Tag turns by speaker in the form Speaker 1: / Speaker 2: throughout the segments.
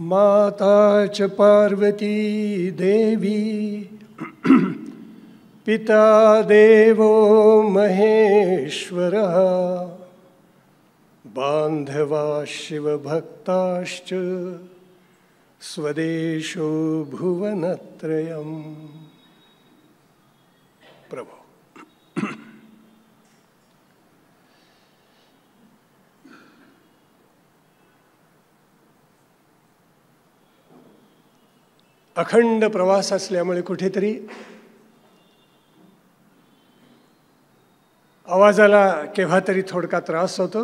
Speaker 1: माता च पार्वती देवी पिता देवो महेश्वरः बांधवा शिवभक्ताश्च स्वदेशो भुवनत्रयम्। प्रभो अखंड प्रवास असल्यामुळे कुठेतरी आवाजाला केव्हा तरी थोडका त्रास होतो,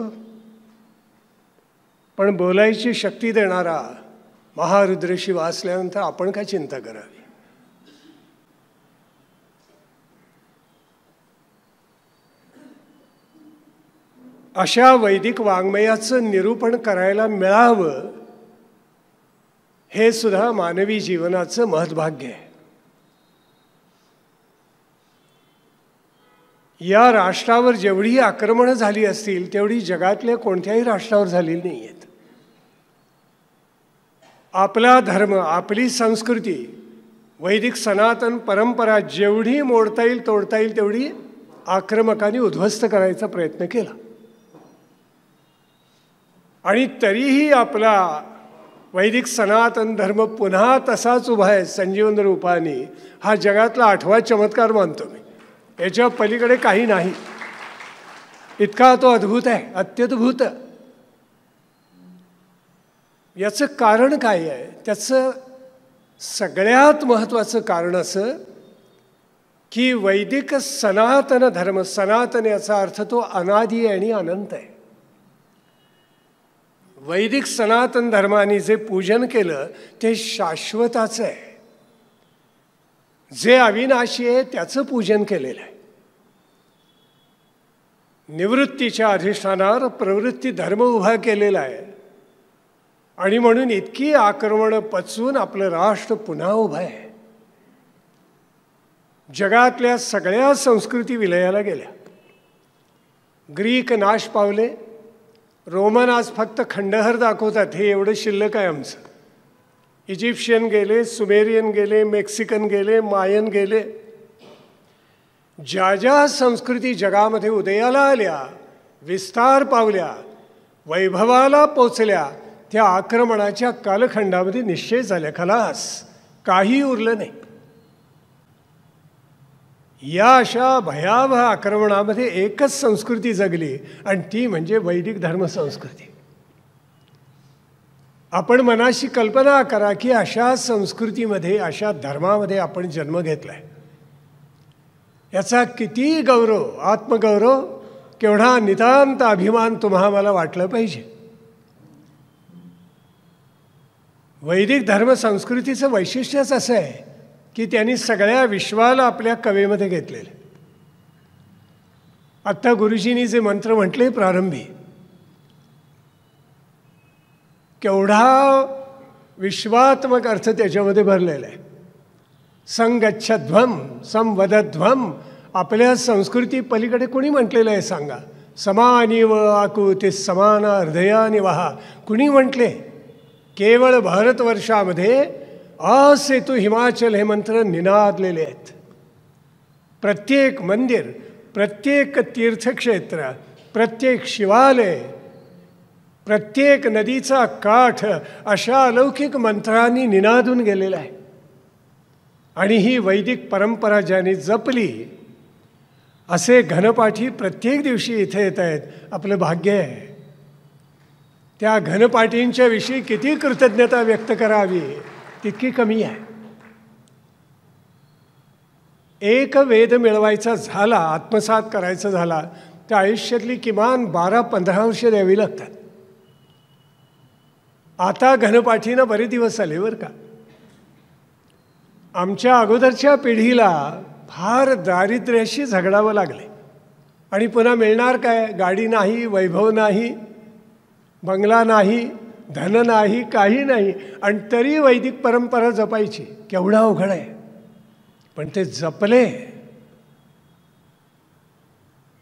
Speaker 1: पण बोलायची शक्ती देणारा महारुद्र शिव असल्यानंतर आपण काय चिंता करावी। अशा वैदिक वाङ्मयाचं निरूपण करायला मिळावं हे सुद्धा मानवी जीवनाचं महत्भाग्य आहे। या राष्ट्रावर जेवढी आक्रमणं झाली असतील तेवढी जगातल्या कोणत्याही राष्ट्रावर झालेली नाही आहेत। आपला धर्म, आपली संस्कृती, वैदिक सनातन परंपरा जेवढी मोडता येईल तोडता येईल तेवढी आक्रमकांनी उद्ध्वस्त करायचा प्रयत्न केला, आणि तरीही आपला वैदिक सनातन धर्म पुन्हा तसाच उभा आहे संजीवन रूपाने। हा जगातला 8वा चमत्कार मानतो मी, याच्या पलीकडे काही नाही। इतका तो अद्भुत आहे, अत्यद्भुत। याचं कारण काय आहे? त्याचं सगळ्यात महत्त्वाचं कारण असं की वैदिक सनातन धर्म, सनातन याचा अर्थ तो अनादी आणि अनंत आहे। वैदिक सनातन धर्माने जे पूजन केलं ते शाश्वताचं आहे, जे अविनाशी आहे त्याचं पूजन केलेलं आहे। निवृत्तीच्या अधिष्ठानावर प्रवृत्ती धर्म उभा केलेला आहे, आणि म्हणून इतकी आक्रमणं पचवून आपलं राष्ट्र पुन्हा उभं आहे। जगातल्या सगळ्या संस्कृती विलयाला गेल्या। ग्रीक नाश पावले, रोमन आज फक्त खंडहर दाखवतात, हे एवढं शिल्लक आहे आमचं। इजिप्शियन गेले, सुमेरियन गेले, मेक्सिकन गेले, मायन गेले। ज्या ज्या संस्कृती जगामध्ये उदयाला आल्या, विस्तार पावल्या, वैभवाला पोचल्या, त्या आक्रमणाच्या कालखंडामध्ये निश्चय झाल्या, खलास, काही उरलं नाही। या अशा भयावह आक्रमणामध्ये एकच संस्कृती जगली, आणि ती म्हणजे वैदिक धर्म संस्कृती। आपण मनाशी कल्पना करा की अशा संस्कृतीमध्ये, अशा धर्मामध्ये आपण जन्म घेतलाय। याचा किती गौरव, आत्मगौरव, केवढा नितांत अभिमान तुम्हा मला वाटलं पाहिजे। वैदिक धर्म संस्कृतीचं वैशिष्ट्यच असं आहे की त्यांनी सगळ्या विश्वाला आपल्या कवेमध्ये घेतलेले। आत्ता गुरुजींनी जे मंत्र म्हटले प्रारंभी, केवढा विश्वात्मक अर्थ त्याच्यामध्ये भरलेला आहे। संगच्छध्वम संवदध्वम, आपल्या संस्कृती पलीकडे कोणी म्हटलेलं आहे सांगा? समानिव आकुती समान हृदयानि वहा, कुणी म्हटले? केवळ भारतवर्षामध्ये असेतू हिमाचल हे मंत्र निनादलेले आहेत। प्रत्येक मंदिर, प्रत्येक तीर्थक्षेत्र, प्रत्येक शिवालय, प्रत्येक नदीचा काठ अशा अलौकिक मंत्रांनी निनादून गेलेला आहे। आणि ही वैदिक परंपरा ज्यांनी जपली, असे घनपाठी प्रत्येक दिवशी इथे येत आहेत, आपलं भाग्य आहे। त्या घनपाठींच्या विषयी किती कृतज्ञता व्यक्त करावी तितकी कमी आहे। एक वेद मिळवायचा झाला, आत्मसात करायचा झाला, त्या आयुष्यातली किमान 12-15 वर्ष द्यावी लागतात। आता घनपाठीनं बरे दिवस आले बरं का। आमच्या अगोदरच्या पिढीला फार दारिद्र्याशी झगडावं लागले, आणि पुन्हा मिळणार काय? गाडी नाही, वैभव नाही, बंगला नाही, धन नाही, काही नाही, आणि तरी वैदिक परंपरा जपायची। केवढा अवघड आहे, पण ते जपले।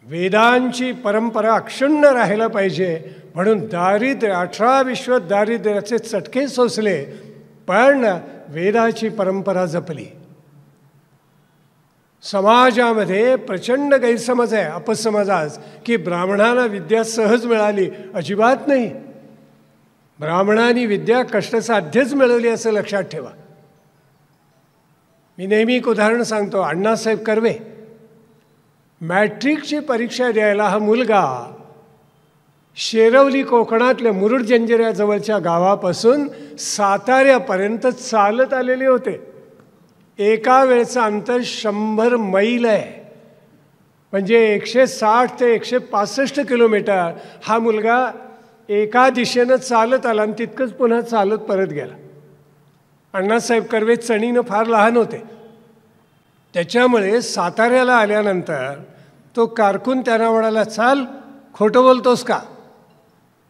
Speaker 1: वेदांची परंपरा अक्षुण्ण राहायला पाहिजे, म्हणून दारिद्र्य 18 विश्व दारिद्र्याचे चटके सोसले, पण वेदाची परंपरा जपली. समाजामध्ये प्रचंड गैरसमज आहे, अपसमज आज, की ब्राह्मणांना विद्या सहज मिळाली. अजिबात नाही. ब्राह्मणांनी विद्या कष्टसाध्यच मिळवली असं लक्षात ठेवा. मी नेहमी एक उदाहरण सांगतो. अण्णासाहेब कर्वे मॅट्रिकची परीक्षा द्यायला हा मुलगा शेरवली कोकणातल्या मुरुड जंजिऱ्याजवळच्या गावापासून साताऱ्यापर्यंत चालत आलेले होते. एका वेळचं अंतर 100 मैल आहे, म्हणजे 160 ते 165 किलोमीटर हा मुलगा एका दिशेनं चालत आला आणि तितकंच पुन्हा चालत परत गेला. अण्णासाहेब कर्वे चणीनं फार लहान होते. त्याच्यामुळे साताऱ्याला आल्यानंतर तो कारकून त्यांना म्हणाला, चाल, खोटं बोलतोस का?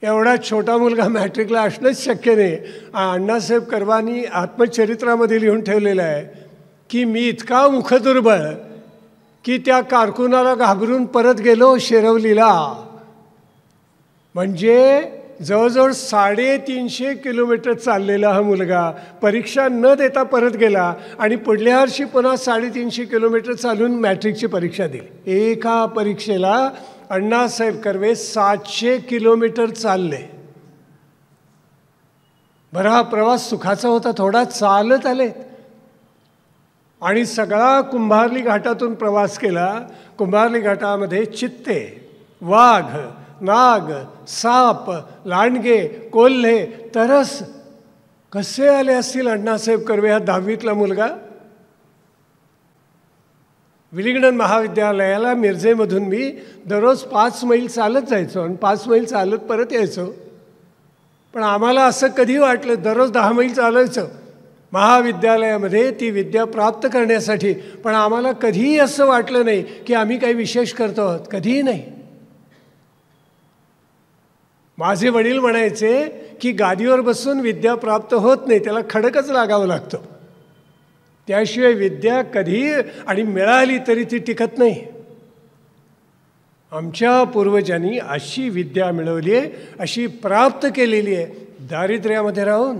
Speaker 1: एवढा छोटा मुलगा मॅट्रिकला असणंच शक्य नाही. अण्णासाहेब कर्वांनी आत्मचरित्रामध्ये लिहून ठेवलेलं आहे की मी इतका मुखदुर्बळ की त्या कारकुनाला घाबरून परत गेलो शेरवलीला. म्हणजे जवळजवळ 350 किलोमीटर चाललेला हा मुलगा परीक्षा न देता परत गेला आणि पुढल्या वर्षी पुन्हा 350 किलोमीटर चालून मॅट्रिकची परीक्षा दिली. एका परीक्षेला अण्णासाहेब कर्वे 700 किलोमीटर चालले. बरं, हा प्रवास सुखाचा होता, थोडा चालत आले आणि सगळा कुंभारली घाटातून प्रवास केला. कुंभारली घाटामध्ये चित्ते, वाघ, नाग, साप, लांडगे, कोल्हे, तरस कसे आले असतील अण्णासाहेब कर्वे हा 10वीतला मुलगा. विलिंग्डन महाविद्यालयाला मिरजेमधून मी दररोज 5 मैल चालत जायचो आणि 5 मैल चालत परत यायचो. पण आम्हाला असं कधी वाटलं, दररोज 10 मैल चालायचं महाविद्यालयामध्ये ती विद्या प्राप्त करण्यासाठी, पण आम्हाला कधीही असं वाटलं नाही की आम्ही काही विशेष करतो आहोत. कधीही नाही. माझे वडील म्हणायचे की गादीवर बसून विद्या प्राप्त होत नाही, त्याला खडकच लागावं लागतं, त्याशिवाय विद्या कधी आणि मिळाली तरी ती टिकत नाही. आमच्या पूर्वजांनी अशी विद्या मिळवली आहे, अशी प्राप्त केलेली आहे दारिद्र्यामध्ये राहून.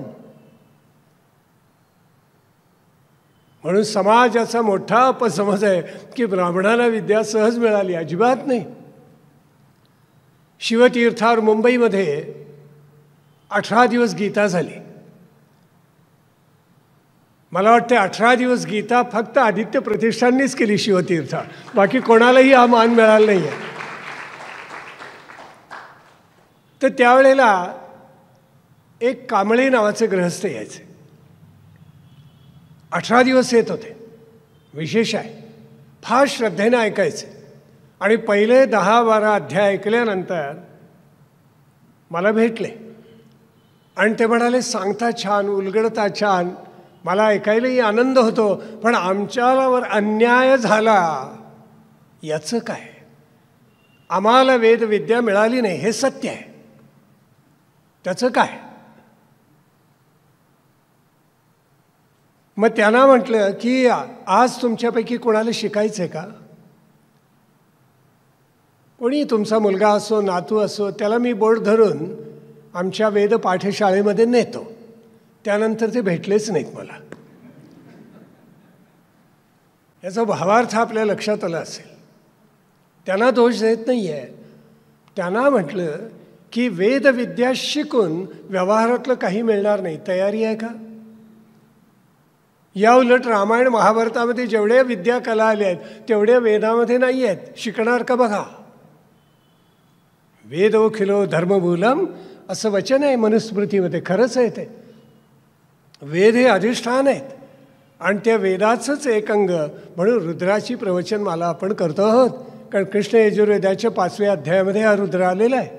Speaker 1: म्हणून समाजाचा मोठा अपसमज आहे की ब्राह्मणाला विद्या सहज मिळाली. अजिबात नाही. शिवतीर्थावर मुंबईमध्ये 18 दिवस गीता झाली. मला वाटते 18 दिवस गीता फक्त आदित्य प्रतिष्ठाननीच केली शिवतीर्थ, बाकी कोणालाही हा मान मिळाला नाही आहे. तर त्यावेळेला एक कांबळे नावाचे गृहस्थ यायचे. 18 दिवस येत होते. विशेष आहे, फार श्रद्धेनं ऐकायचे आणि पहिले 10-12 अध्याय ऐकल्यानंतर मला भेटले आणि ते म्हणाले, सांगता छान, उलगडता छान, मला ऐकायलाही आनंद होतो, पण आमच्यावर अन्याय झाला याचं काय? आम्हाला वेदविद्या मिळाली नाही हे सत्य आहे, त्याचं काय? मग त्यांना म्हटलं की आज तुमच्यापैकी कोणाला शिकायचं आहे का? कोणी तुमचा मुलगा असो, नातू असो, त्याला मी बोट धरून आमच्या वेद पाठशाळेमध्ये नेतो. त्यानंतर ते भेटलेच नाहीत मला. याचा भावार्थ आपल्या लक्षात आला असेल. त्यांना दोष देत नाही आहे. त्यांना म्हटलं की वेदविद्या शिकून व्यवहारातलं काही मिळणार नाही. तयारी आहे का? या उलट रामायण महाभारतामध्ये जेवढ्या विद्या कला आल्या आहेत तेवढ्या वेदामध्ये नाही आहेत. शिकणार का बघा. वेदोखिलो धर्ममूलम असं वचन आहे मनुस्मृतीमध्ये. खरंच आहे ते. वेद हे अधिष्ठान आहेत आणि त्या वेदाचंच एक अंग म्हणून रुद्राची प्रवचनमाला आपण करतो आहोत. कारण कृष्ण यजुर्वेदाच्या 5व्या अध्यायामध्ये हा रुद्र आलेला आहे.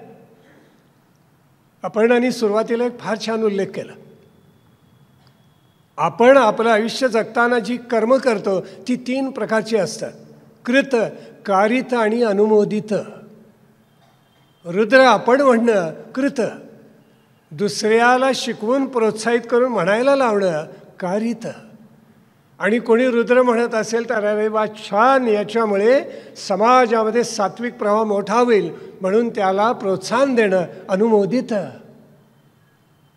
Speaker 1: अपर्णांनी सुरुवातीला एक फार छान उल्लेख केला. आपण आपलं आयुष्य जगताना जी कर्म करतो ती 3 प्रकारची असतात. कृत, कारित आणि अनुमोदित. रुद्र आपण म्हणणं कृत, दुसऱ्याला शिकवून प्रोत्साहित करून म्हणायला लावणं कारित, आणि कोणी रुद्र म्हणत असेल तर अरे वा छान, याच्यामुळे समाजामध्ये सात्विक प्रवाह मोठा होईल म्हणून त्याला प्रोत्साहन देणं अनुमोदित.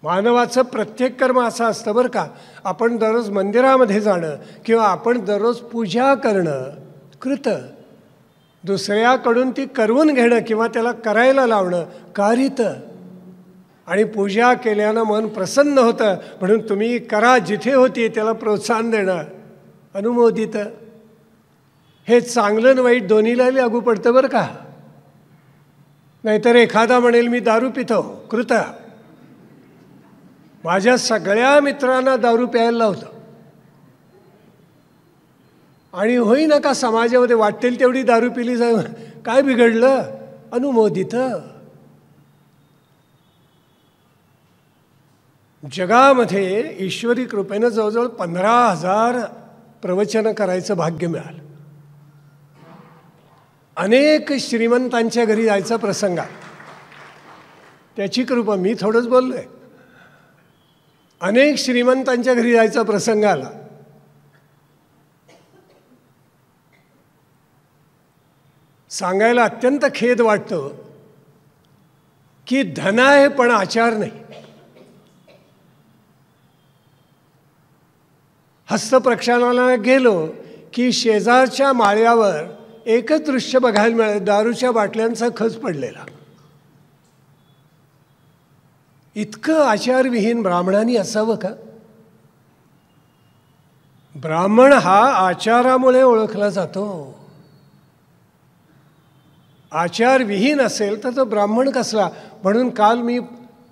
Speaker 1: मानवाचं प्रत्येक कर्म असं असतं बरं का. आपण दररोज मंदिरामध्ये जाणं किंवा आपण दररोज पूजा करणं कृत, दुसऱ्याकडून ती करवून घेणं किंवा त्याला करायला लावणं कारित. आणि पूजा केल्यानं मन प्रसन्न होतं म्हणून तुम्ही करा, जिथे होती त्याला प्रोत्साहन देणं अनुमोदित. हे चांगलं आणि वाईट दोन्हीला लागू पडतं बरं का. नाहीतर एखादा म्हणेल मी दारू पितो कृत, माझ्या सगळ्या मित्रांना दारू प्यायला लावतं आणि होईना का समाजामध्ये वाटेल तेवढी दारू पिली जाऊ, काय बिघडलं अनुमोदित. जगामध्ये ईश्वरी कृपेनं जवळजवळ 15,000 प्रवचनं करायचं भाग्य मिळालं. अनेक श्रीमंतांच्या घरी जायचा प्रसंग आहे, त्याची कृपा. मी थोडंच बोललो आहे. अनेक श्रीमंतांच्या घरी जायचा प्रसंग आला. सांगायला अत्यंत खेद वाटतो की धन आहे पण आचार नाही. हस्तप्रक्षालनाला गेलो की शेजारच्या माळ्यावर एकच दृश्य बघायला मिळालं, दारूच्या बाटल्यांचा खच पडलेला. इतकं आचारविहीन ब्राह्मणांनी असावं का? ब्राह्मण हा आचारामुळे ओळखला जातो. आचारविहीन असेल तर तो ब्राह्मण कसला. म्हणून काल मी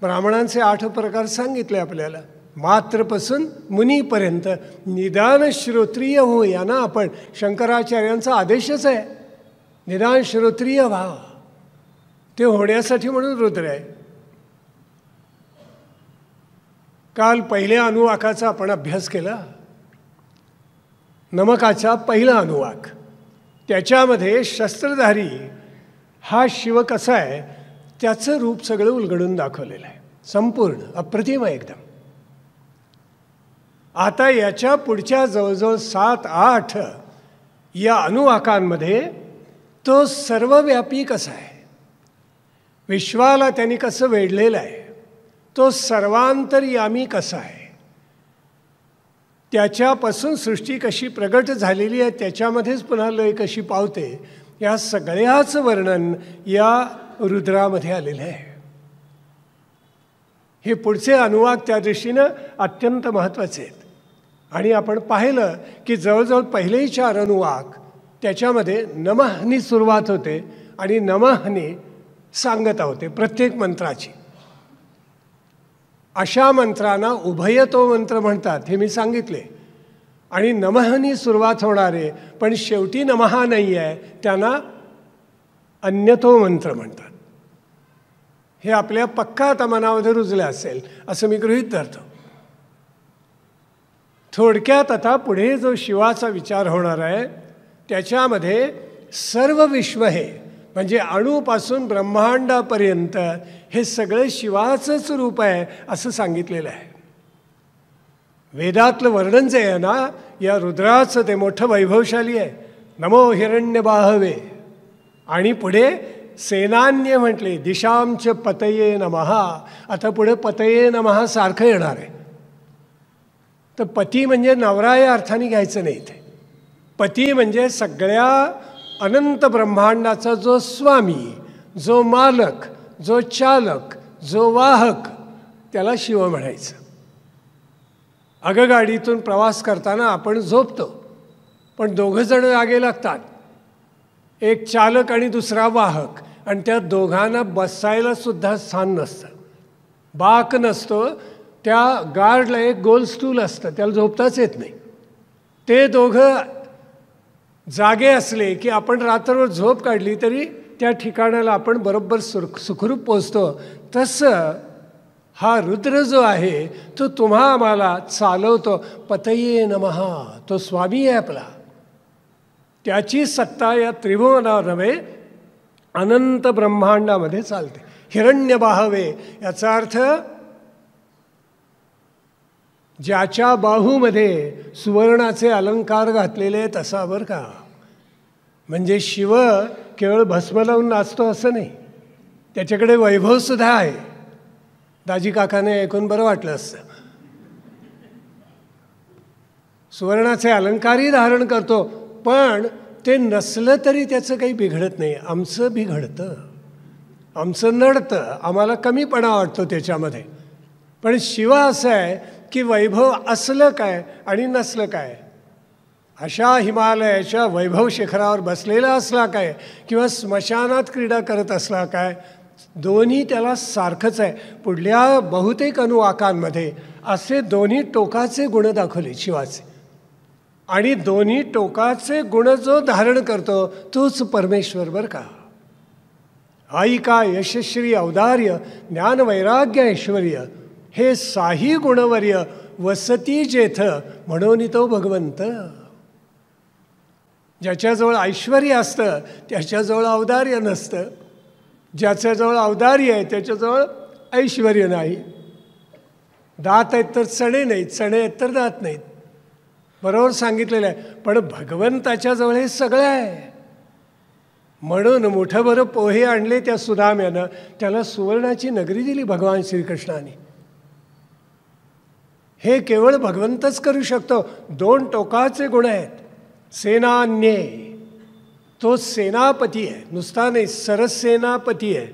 Speaker 1: ब्राह्मणांचे 8 प्रकार सांगितले आपल्याला. मात्रपासून मुनीपर्यंत निदान श्रोत्रिय हो, यांना आपण शंकराचार्यांचा आदेशच आहे, निदान श्रोत्रिय व्हा. ते होण्यासाठी म्हणून रुद्र आहे. काल पहिल्या अनुवाकाचा आपण अभ्यास केला. नमकाचा पहिला अनुवाक, त्याच्यामध्ये शस्त्रधारी हा शिव कसा आहे त्याचं रूप सगळं उलगडून दाखवलेलं आहे, संपूर्ण अप्रतिम एकदम. आता याच्या पुढच्या जवळजवळ 7-8 या अनुवाकांमध्ये तो सर्वव्यापी कसा आहे, विश्वाला त्यांनी कसं वेढलेलं आहे, तो सर्वांतर्यामी कसा आहे, त्याच्यापासून सृष्टी कशी प्रगट झालेली आहे, त्याच्यामध्येच पुन्हा लय कशी पावते, या सगळ्याचं वर्णन या रुद्रामध्ये आलेलं आहे. हे पुढचे अनुवाक त्या दृष्टीनं अत्यंत महत्त्वाचे आहेत. आणि आपण पाहिलं की जवळजवळ पहिलेही 4 अनुवाक त्याच्यामध्ये नमःनी सुरुवात होते आणि नमःनी सांगता होते प्रत्येक मंत्राची. अशा मंत्रांना उभयतो मंत्र म्हणतात, हे मी सांगितले. आणि नमःनी सुरुवात होणारे पण शेवटी नमः नाही आहे त्यांना अन्यतो मंत्र म्हणतात. हे आपल्या पक्का आता मनामध्ये रुजले असेल असं मी गृहीत धरतो. थोडक्यात आता पुढे जो शिवाचा विचार होणार आहे त्याच्यामध्ये सर्व विश्व हे म्हणजे अणूपासून ब्रह्मांडापर्यंत हे सगळं शिवाचंच रूप आहे असं सांगितलेलं आहे. वेदातलं वर्णन जे आहे ना या रुद्राचं ते मोठं वैभवशाली आहे. नमो हिरण्यबाहवे. आणि पुढे सेनान्य म्हटले, दिशांच पतये नमः. आता पुढे पतये नमः सारखं येणार आहे. तर पती म्हणजे नवरा या अर्थाने घ्यायचं नाही. ते पती म्हणजे सगळ्या अनंत ब्रह्मांडाचा जो स्वामी, जो मालक, जो चालक, जो वाहक, त्याला शिव म्हणायचं. आगगाडीतून प्रवास करताना आपण झोपतो पण 2 जण जागे लागतात, एक चालक आणि दुसरा वाहक, आणि त्या दोघांना बसायला सुद्धा स्थान नसतं, बाक नसतो. त्या गार्डला एक गोल स्टूल असतं, त्याला झोपताच येत नाही. ते दोघं जागे असले की आपण रात्रभर झोप काढली तरी त्या ठिकाणाला आपण बरोबर सुखरूप पोचतो. तसं हा रुद्र जो आहे तो तुम्हा आम्हाला चालवतो. पतये नमः, तो स्वामी आहे आपला. त्याची सत्ता या त्रिभुवनावर नव्हे अनंत ब्रह्मांडामध्ये चालते. हिरण्यबाहवे याचा अर्थ ज्याच्या बाहूमध्ये सुवर्णाचे अलंकार घातलेले आहेत असा बरं का. म्हणजे शिव केवळ भस्म लावून नाचतो असं नाही, त्याच्याकडे वैभवसुद्धा आहे. दाजी काकाने ऐकून बरं वाटलं असतं. सुवर्णाचे अलंकारही धारण करतो, पण ते नसलं तरी त्याचं काही बिघडत नाही. आमचं बिघडतं, आमचं नडतं, आम्हाला कमीपणा वाटतो त्याच्यामध्ये. पण शिव असं आहे की वैभव असलं काय आणि नसलं काय. अशा हिमालयाच्या वैभव शिखरावर बसलेला असला काय किंवा स्मशानात क्रीडा करत असला काय, दोन्ही त्याला सारखंच आहे. पुढल्या बहुतेक अनुवाकांमध्ये असे दोन्ही टोकाचे गुण दाखवले शिवाचे. आणि दोन्ही टोकाचे गुण जो धारण करतो तोच परमेश्वर बरं का. आईका यशश्री औदार्य ज्ञान वैराग्य ऐश्वर्य हे साही गुणवर्य वसती जेथ म्हणून तो भगवंत. ज्याच्याजवळ ऐश्वर्य असतं त्याच्याजवळ औदार्य नसतं, ज्याच्याजवळ औदार्य आहे त्याच्याजवळ ऐश्वर्य नाही. दात आहेत तर चणे नाहीत, चणे आहेत तर दात नाहीत. बरोबर सांगितलेलं आहे. पण भगवंताच्याजवळ हे सगळं आहे. म्हणून मोठंभरं पोहे आणले त्या सुदाम्यानं, त्याला सुवर्णाची नगरी दिली भगवान श्रीकृष्णाने. हे केवळ भगवंतच करू शकतो. दोन टोकाचे गुण आहेत. सेनान्ये, तो सेनापती आहे, नुसता नाही, सरसेनापती आहे.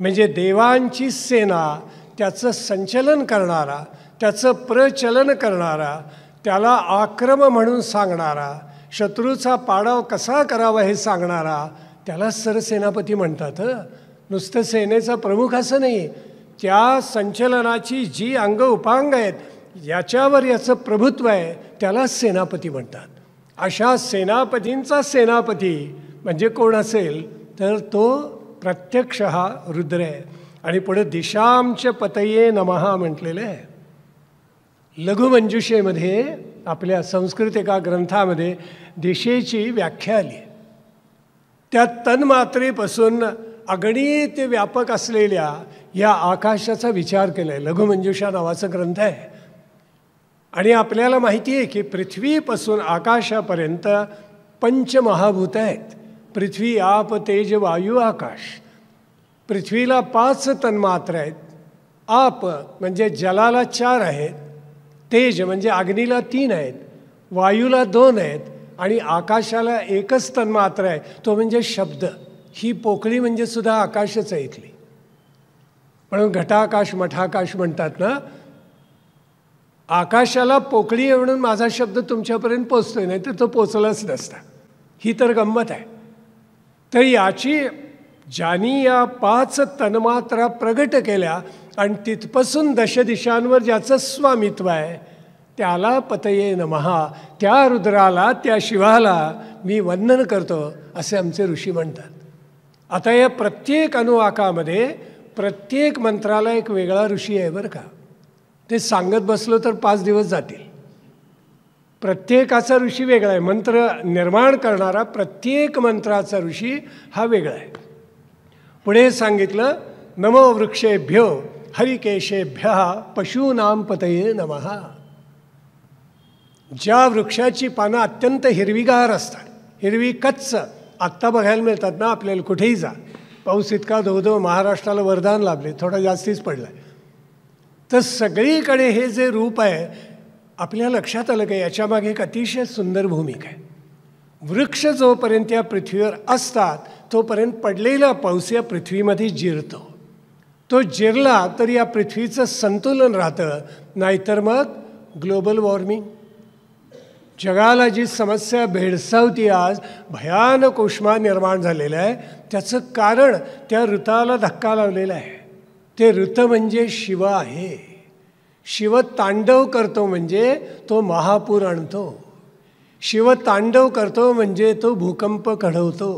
Speaker 1: म्हणजे देवांची सेना, त्याचं संचलन करणारा, त्याचं प्रचलन करणारा, त्याला आक्रम म्हणून सांगणारा, शत्रूचा पाडाव कसा करावा हे सांगणारा, त्याला सरसेनापती म्हणतात. नुसतं सेनेचा प्रमुख असं नाही, त्या संचलनाची जी अंग उपांग आहेत याच्यावर याचं प्रभुत्व आहे त्याला सेनापती म्हणतात. अशा सेनापतींचा सेनापती म्हणजे कोण असेल तर तो प्रत्यक्ष हा रुद्र आहे. आणि पुढे दिशांच पतये नमः म्हटलेलं आहे. लघुमंजुषेमध्ये आपल्या संस्कृत एका ग्रंथामध्ये दिशेची व्याख्या आली. त्या तन्मात्रेपासून अगणित व्यापक असलेल्या या आकाशाचा विचार केला आहे. लघुमंजुषा नावाचा ग्रंथ आहे. आणि आपल्याला माहिती आहे की पृथ्वीपासून आकाशापर्यंत पंचमहाभूत आहेत. पृथ्वी, आप, तेज, वायू, आकाश. पृथ्वीला 5 तन्मात्रा आहेत. आप म्हणजे जलाला 4 आहेत, तेज म्हणजे अग्नीला 3 आहेत, वायूला 2 आहेत आणि आकाशाला 1च तन्मात्रा आहे, तो म्हणजे शब्द. ही पोकळी म्हणजे सुद्धा आकाशच आहे इथली. म्हणून घटाकाश मठाकाश म्हणतात ना. आकाशाला पोकळी आहे म्हणून माझा शब्द तुमच्यापर्यंत पोचतोय, नाही तर तो पोचलाच नसता. ही तर गंमत आहे. तर याची ज्यांनी या 5 तन्मात्रा प्रगट केल्या आणि तिथपासून दशदिशांवर ज्याचं स्वामित्व आहे त्याला पतये नमः, त्या रुद्राला, त्या शिवाला मी वंदन करतो असे आमचे ऋषी म्हणतात. आता या प्रत्येक अनुवाकामध्ये प्रत्येक मंत्राला एक वेगळा ऋषी आहे बरं का. ते सांगत बसलो तर 5 दिवस जातील. प्रत्येकाचा ऋषी वेगळा आहे. मंत्र निर्माण करणारा प्रत्येक मंत्राचा ऋषी हा वेगळा आहे. पुढे सांगितलं नमो वृक्षेभ्यो हरिकेशेभ्य पशूनाम पतये नमः. ज्या वृक्षाची पानं अत्यंत हिरवीगार असतात, हिरवी कच्च आत्ता बघायला मिळतात ना आपल्याला, कुठेही जा. पाऊस इतका धो महाराष्ट्राला वरदान लाभले, थोडा जास्तीच पडला आहे. तर सगळीकडे हे जे रूप आहे आपल्या लक्षात आलं का याच्यामागे एक अतिशय सुंदर भूमिका आहे. वृक्ष जोपर्यंत या पृथ्वीवर असतात तोपर्यंत पडलेला पाऊस या पृथ्वीमध्ये जिरतो. तो जिरला तर या पृथ्वीचं संतुलन राहतं, नाहीतर मग ग्लोबल वॉर्मिंग, जगाला जी समस्या भेडसावती आज, भयानक उष्मा निर्माण झालेला आहे, त्याचं कारण त्या ऋताला धक्का लावलेला आहे. ते ऋत म्हणजे शिव आहे. शिव तांडव करतो म्हणजे तो महापूर आणतो. शिव तांडव करतो म्हणजे तो भूकंप घडवतो.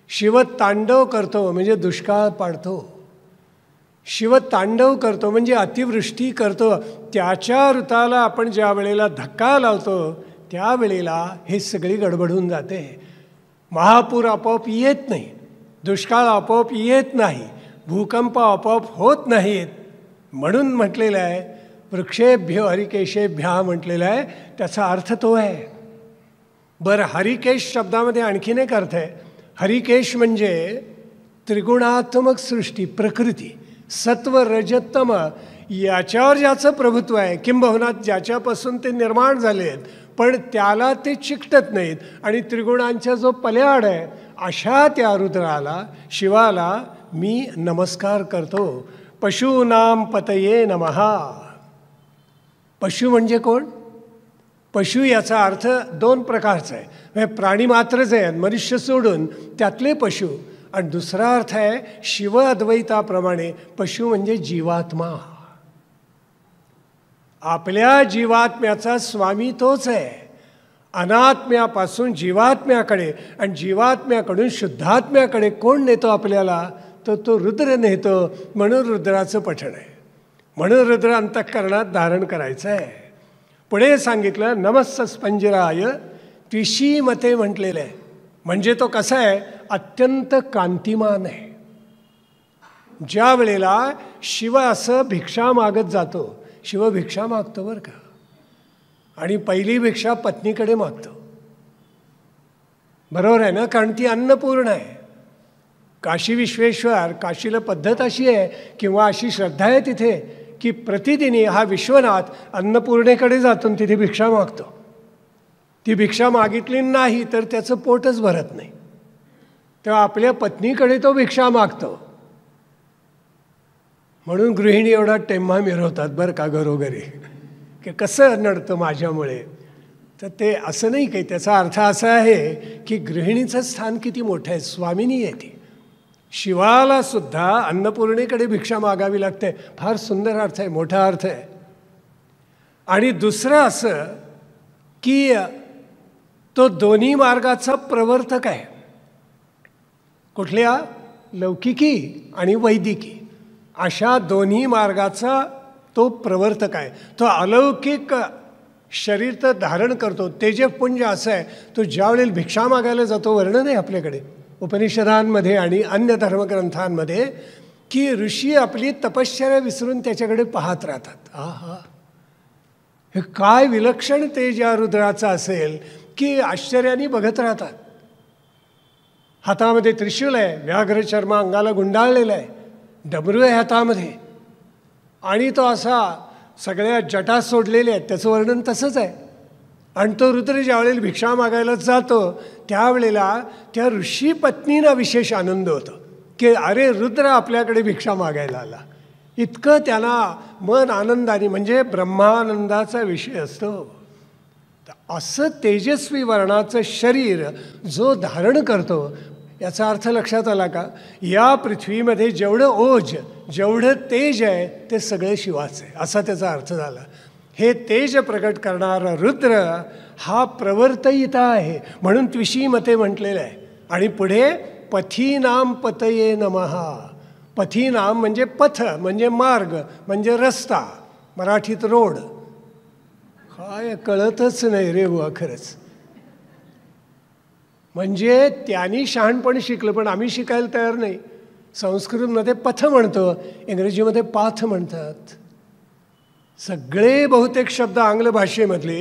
Speaker 1: शिव तांडव करतो म्हणजे दुष्काळ पाडतो. शिव तांडव करतो म्हणजे अतिवृष्टी करतो. त्याच्या ऋताला आपण ज्या वेळेला धक्का लावतो त्यावेळेला हे सगळी गडबडून जाते. महापूर आपोआप येत नाही, दुष्काळ आपोआप येत नाही, भूकंप आपोआप होत नाहीत. म्हणून म्हटलेलं आहे वृक्षेभ्यो हरिकेशेभ्या म्हटलेलं आहे, त्याचा अर्थ तो आहे. बरं, हरिकेश शब्दामध्ये आणखीन एक अर्थ आहे. हरिकेश म्हणजे त्रिगुणात्मक सृष्टी, प्रकृती, सत्व रजतम याच्यावर ज्याचं प्रभुत्व आहे, किंबहुना ज्याच्यापासून ते निर्माण झाले आहेत, पण त्याला ते चिकटत नाहीत आणि त्रिगुणांचा जो पल्याड आहे, अशा त्या रुद्राला, शिवाला मी नमस्कार करतो. पशूनाम पतये नमः. पशु म्हणजे कोण? पशु याचा अर्थ दोन प्रकारचा आहे. म्हणजे प्राणी मात्रच आहे, मनुष्य सोडून त्यातले पशु. आणि दुसरा अर्थ आहे शिव अद्वैताप्रमाणे पशु म्हणजे जीवात्मा. आपल्या जीवात्म्याचा स्वामी तोच आहे. अनात्म्यापासून जीवात्म्याकडे आणि जीवात्म्याकडून शुद्धात्म्याकडे कोण नेतो आपल्याला? तर तो रुद्र नेतो. म्हणून रुद्राचं पठण आहे. म्हणून रुद्र अंतःकरणात धारण करायचं आहे. पुढे सांगितलं नमस्सस्पंजराय त्विषीमते म्हटलेलं आहे. म्हणजे तो कसा आहे? अत्यंत कांतिमान आहे. ज्या वेळेला शिव असं भिक्षा मागत जातो, शिव भिक्षा मागतो बरं का, आणि पहिली भिक्षा पत्नीकडे मागतो. बरोबर आहे ना? कारण ती अन्नपूर्ण आहे. काशी विश्वेश्वर, काशीला पद्धत अशी आहे किंवा अशी श्रद्धा आहे तिथे की प्रतिदिनी हा विश्वनाथ अन्नपूर्णेकडे जातो आणि तिथे भिक्षा मागतो. ती भिक्षा मागितली नाही तर त्याचं पोटच भरत नाही. तेव्हा आपल्या पत्नीकडे तो भिक्षा मागतो. म्हणून गृहिणी एवढा टेम्हा मिरवतात बरं का घरोघरी, की कसं नडतं माझ्यामुळे. तर ते असं नाही काही. त्याचा अर्थ असा आहे की गृहिणीचं स्थान किती मोठं आहे. स्वामिनी आहे ती. शिवाला सुद्धा अन्नपूर्णेकडे भिक्षा मागावी लागते. फार सुंदर अर्थ आहे, मोठा अर्थ आहे. आणि दुसरं असं की तो दोन्ही मार्गाचा प्रवर्तक आहे. कुठल्या? लौकिकी आणि वैदिकी अशा दोन्ही मार्गाचा तो प्रवर्तक आहे. तो अलौकिक शरीर तर धारण करतो. तेजपुंज असं आहे, तो ज्यावेळेला भिक्षा मागायला जातो, वर्णन आहे आपल्याकडे उपनिषदांमध्ये आणि अन्य धर्मग्रंथांमध्ये की ऋषी आपली तपश्चर्या विसरून त्याच्याकडे पाहत राहतात. आहा, हे काय विलक्षण तेज या रुद्राचं असेल की आश्चर्याने बघत राहतात. हातामध्ये त्रिशूल आहे, व्याघ्र चर्म अंगाला गुंडाळलेला आहे, डमरू आहे हातामध्ये, आणि तो असा सगळ्या जटा सोडलेल्या आहेत. त्याचं वर्णन तसंच आहे. आणि तो रुद्र ज्यावेळेला भिक्षा मागायला जातो त्यावेळेला त्या ऋषी पत्नींना विशेष आनंद होतो की अरे रुद्र आपल्याकडे भिक्षा मागायला आला. इतकं त्यांना मन आनंदाने, म्हणजे ब्रह्मानंदाचा विषय असतो. असं तेजस्वी वर्णाचं शरीर जो धारण करतो, याचा अर्थ लक्षात आला का? या पृथ्वीमध्ये जेवढं ओज, जेवढं तेज आहे ते सगळं शिवाचं आहे, असा त्याचा अर्थ झाला. हे तेज प्रकट करणारा रुद्र हा प्रवर्तयिता आहे. म्हणून त्विषीमते म्हटलेलं आहे. आणि पुढे पथीनाम पतये नमः. पथीनाम म्हणजे पथ, म्हणजे मार्ग, म्हणजे रस्ता, मराठीत रोड. काय कळतच नाही रे बुवा खरंच. म्हणजे त्यांनी शहाणपण शिकलं, पण आम्ही शिकायला तयार नाही. संस्कृतमध्ये पथ म्हणतो, इंग्रजीमध्ये पाथ म्हणतात. सगळे बहुतेक शब्द आंग्ल भाषेमधले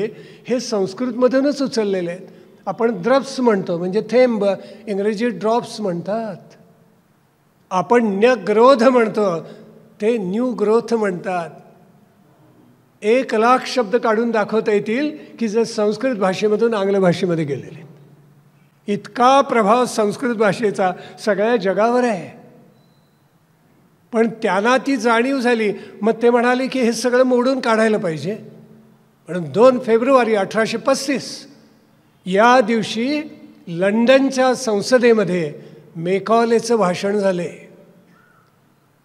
Speaker 1: हे संस्कृतमधूनच उचललेले आहेत. आपण द्रप्स म्हणतो म्हणजे थेंब, इंग्रजी ड्रॉप्स म्हणतात. आपण न्यग्रोध म्हणतो, ते न्यू ग्रोथ म्हणतात. 1,00,000 शब्द काढून दाखवता येतील की जे संस्कृत भाषेमधून आंग्ल भाषेमध्ये गेलेले. इतका प्रभाव संस्कृत भाषेचा सगळ्या जगावर आहे. पण त्यांना ती जाणीव झाली. मग ते म्हणाले की हे सगळं मोडून काढायला पाहिजे. म्हणून 2 फेब्रुवारी 1835 या दिवशी लंडनच्या संसदेमध्ये मेकॉलेचं भाषण झाले.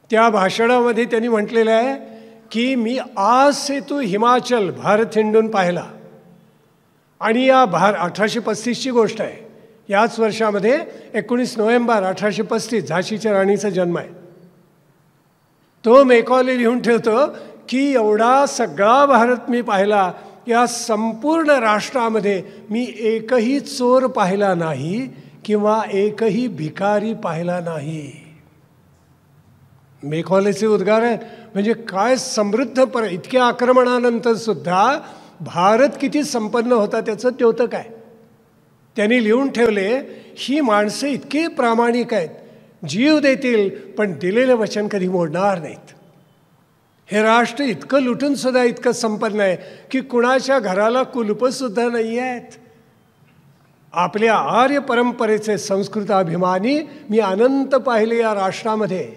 Speaker 1: त्या भाषणामध्ये त्यांनी म्हटलेलं आहे की मी आज से तू हिमाचल भारत हिंडून पाहिला. आणि या 1835ची गोष्ट आहे. याच वर्षामध्ये 19 नोव्हेंबर 1835 झाशीच्या राणीचा जन्म आहे. तो मेकॉले लिहून ठेवतो की एवढा सगळा भारत मी पाहिला, या संपूर्ण राष्ट्रामध्ये मी एकही चोर पाहिला नाही किंवा एकही भिकारी पाहिला नाही. मेकॉलेचे उद्गार आहेत. म्हणजे काय समृद्ध इतक्या आक्रमणानंतर सुद्धा भारत किती संपन्न होता त्याचं द्योतक आहे. त्यांनी लिहून ठेवले, ही माणसं इतकी प्रामाणिक आहेत, जीव देतील पण दिलेलं वचन कधी मोडणार नाहीत. हे राष्ट्र इतकं लुटून सुद्धा इतकं संपन्न आहे की कुणाच्या घराला कुलूपसुद्धा नाही आहेत. आपल्या आर्य परंपरेचे संस्कृत अभिमानी मी अनंत पाहिले या राष्ट्रामध्ये.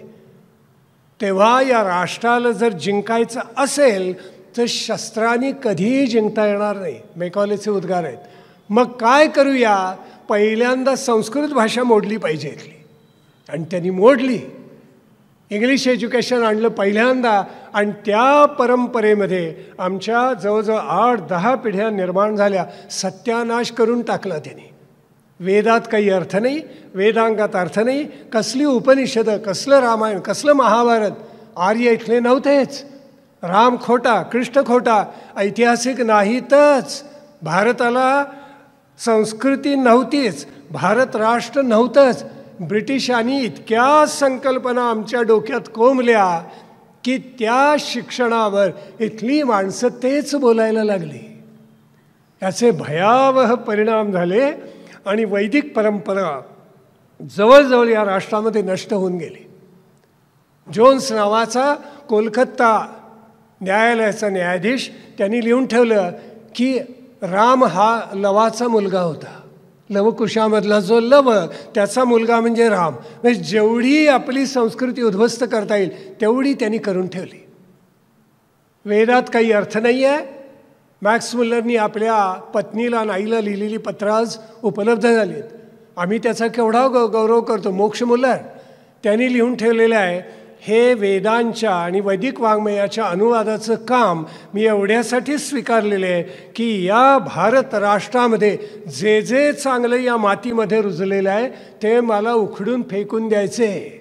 Speaker 1: तेव्हा या राष्ट्राला जर जिंकायचं असेल तर शस्त्रांनी कधीही जिंकता येणार नाही. मेकॉलेचे उद्गार आहेत. मग काय करूया? पहिल्यांदा संस्कृत भाषा मोडली पाहिजे इथली, आणि त्यांनी मोडली. इंग्लिश एज्युकेशन आणलं पहिल्यांदा, आणि त्या परंपरेमध्ये आमच्या जवळजवळ 8-10 पिढ्या निर्माण झाल्या. सत्यानाश करून टाकला त्यांनी. वेदात काही अर्थ नाही, वेदांगात अर्थ नाही, कसली उपनिषदं, कसलं रामायण, कसलं महाभारत. आर्य इथले नव्हतेच. राम खोटा, कृष्ण खोटा, ऐतिहासिक नाहीतच. भारताला संस्कृती नव्हतीच, भारत राष्ट्र नव्हतंच. ब्रिटिशांनी इतक्या संकल्पना आमच्या डोक्यात कोंबल्या की त्या शिक्षणावर इथली माणसं तेच बोलायला लागली. याचे भयावह परिणाम झाले आणि वैदिक परंपरा जवळजवळ या राष्ट्रामध्ये नष्ट होऊन गेली. जोन्स नावाचा कोलकाता न्यायालयाचा न्यायाधीश त्यांनी लिहून ठेवलं की राम हा लवाचा मुलगा होता. लवकुशामधला जो लव त्याचा मुलगा म्हणजे राम. म्हणजे जेवढी आपली संस्कृती उद्ध्वस्त करता येईल तेवढी त्यांनी करून ठेवली. वेदात काही अर्थ नाही आहे. मॅक्स मुल्लरनी आपल्या पत्नीला आणि आईला लिहिलेली पत्रं आज उपलब्ध झाली आहेत. आम्ही त्याचा केवढा गौरव करतो. मोक्ष मुल्लर त्यांनी लिहून ठेवलेलं आहे, हे वेदांच्या आणि वैदिक वाङ्मयाच्या अनुवादाचं काम मी एवढ्यासाठी स्वीकारलेले आहे की या भारत राष्ट्रामध्ये जे जे चांगलं या मातीमध्ये रुजलेलं आहे ते मला उखडून फेकून द्यायचे.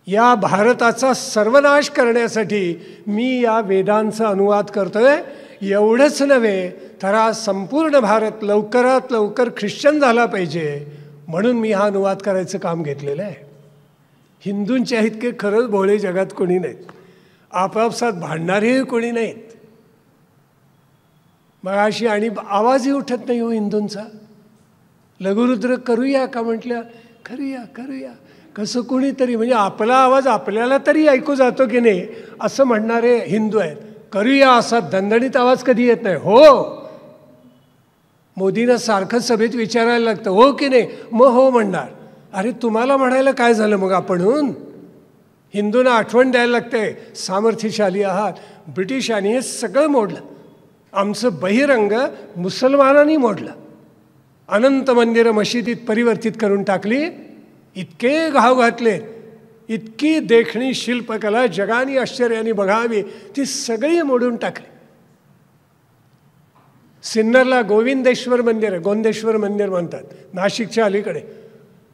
Speaker 1: या भारताचा सर्वनाश करण्यासाठी मी या वेदांचा अनुवाद करतोय. एवढंच नव्हे तर हा संपूर्ण भारत लवकरात लवकर ख्रिश्चन झाला पाहिजे म्हणून मी हा अनुवाद करायचं काम घेतलेलं आहे. हिंदूंच्या इतके खरंच भोळे जगात कोणी नाहीत. आपापसात भांडणारेही कोणी नाहीत. मग अशी आणि आवाजही उठत नाही हो हिंदूंचा. लघुरुद्र करूया का म्हटलं, करूया करूया. कसं कोणीतरी म्हणजे आपला आवाज आपल्याला तरी ऐकू जातो की नाही असं म्हणणारे हिंदू आहेत. करूया असा दणदणीत आवाज कधी येत नाही. हो, मोदींना सारखं सभेत विचारायला लागतं हो की नाही, मग हो म्हणणार. अरे तुम्हाला म्हणायला काय झालं मग आपणहून. हिंदूंना आठवण द्यायला लागते सामर्थ्यशाली आहात. ब्रिटिशांनी हे सगळं मोडलं. आमचं बहिरंग मुसलमानांनी मोडलं. अनंत मंदिरं मशिदीत परिवर्तित करून टाकली. इतके घाव घातले, इतकी देखणी शिल्पकला जगाने आश्चर्याने बघावी ती सगळी मोडून टाकली. सिन्नरला गोविंदेश्वर मंदिर आहे, गोंदेश्वर मंदिर म्हणतात, नाशिकच्या अलीकडे.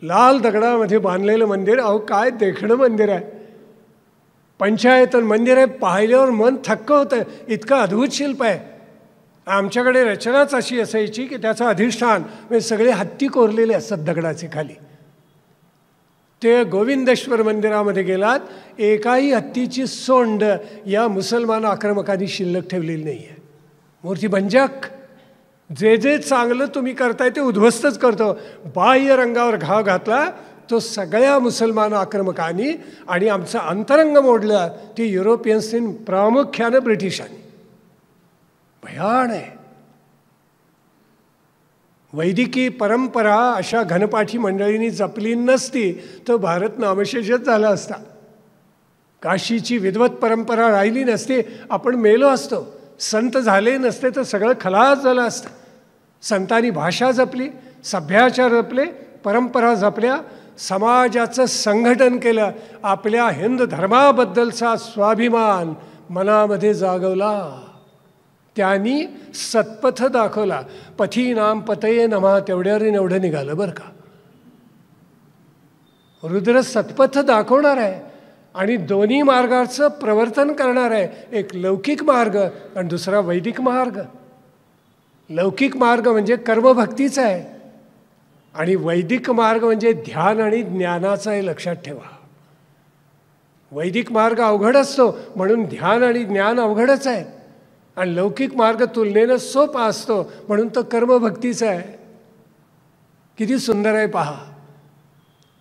Speaker 1: लाल दगडामध्ये बांधलेलं मंदिर. अहो काय देखणं मंदिर आहे. पंचायतन मंदिर आहे. पाहिल्यावर मन थक्क होतं, इतकं अद्भुत शिल्प आहे. आमच्याकडे रचनाच अशी असायची की त्याचं अधिष्ठान म्हणजे सगळे हत्ती कोरलेले असतात दगडाचे खाली. ते गोविंदेश्वर मंदिरामध्ये गेलात, एकाही हत्तीची सोंड या मुसलमान आक्रमकांनी शिल्लक ठेवलेली नाही आहे. मूर्ती भंजक. जे जे चांगलं तुम्ही करताय ते उद्ध्वस्तच करतो. बाह्य रंगावर घाव घातला तो सगळ्या मुसलमान आक्रमकांनी, आणि आमचं अंतरंग मोडलं ते युरोपियन्सनी, प्रामुख्यानं ब्रिटिशांनी. भयान आहे. वैदिकी परंपरा अशा घनपाठी मंडळींनी जपली नसती तर भारत नामशेषच झाला असता. काशीची विद्वत परंपरा राहिली नसती, आपण मेलो असतो. संत झाले नसते तर सगळं खलास झालं असतं. संतांनी भाषा जपली, सभ्याचार जपले, परंपरा जपल्या, समाजाचं संघटन केलं, आपल्या हिंद धर्माबद्दलचा स्वाभिमान मनामध्ये जागवला. त्यांनी सत्पथ दाखवला. पथीनाम पतये नमः तेवढ्यावर एवढं निघालं बरं का. रुद्र सत्पथ दाखवणार आहे आणि दोन्ही मार्गाचं प्रवर्तन करणार आहे. एक लौकिक मार्ग आणि दुसरा वैदिक मार्ग. लौकिक मार्ग म्हणजे कर्मभक्तीचा आहे आणि वैदिक मार्ग म्हणजे ध्यान आणि ज्ञानाचा आहे. लक्षात ठेवा. वैदिक मार्ग अवघड असतो म्हणून ध्यान आणि ज्ञान अवघडच आहे, आणि लौकिक मार्ग तुलनेनं सोपा असतो म्हणून तो कर्मभक्तीचा आहे. किती सुंदर आहे पहा.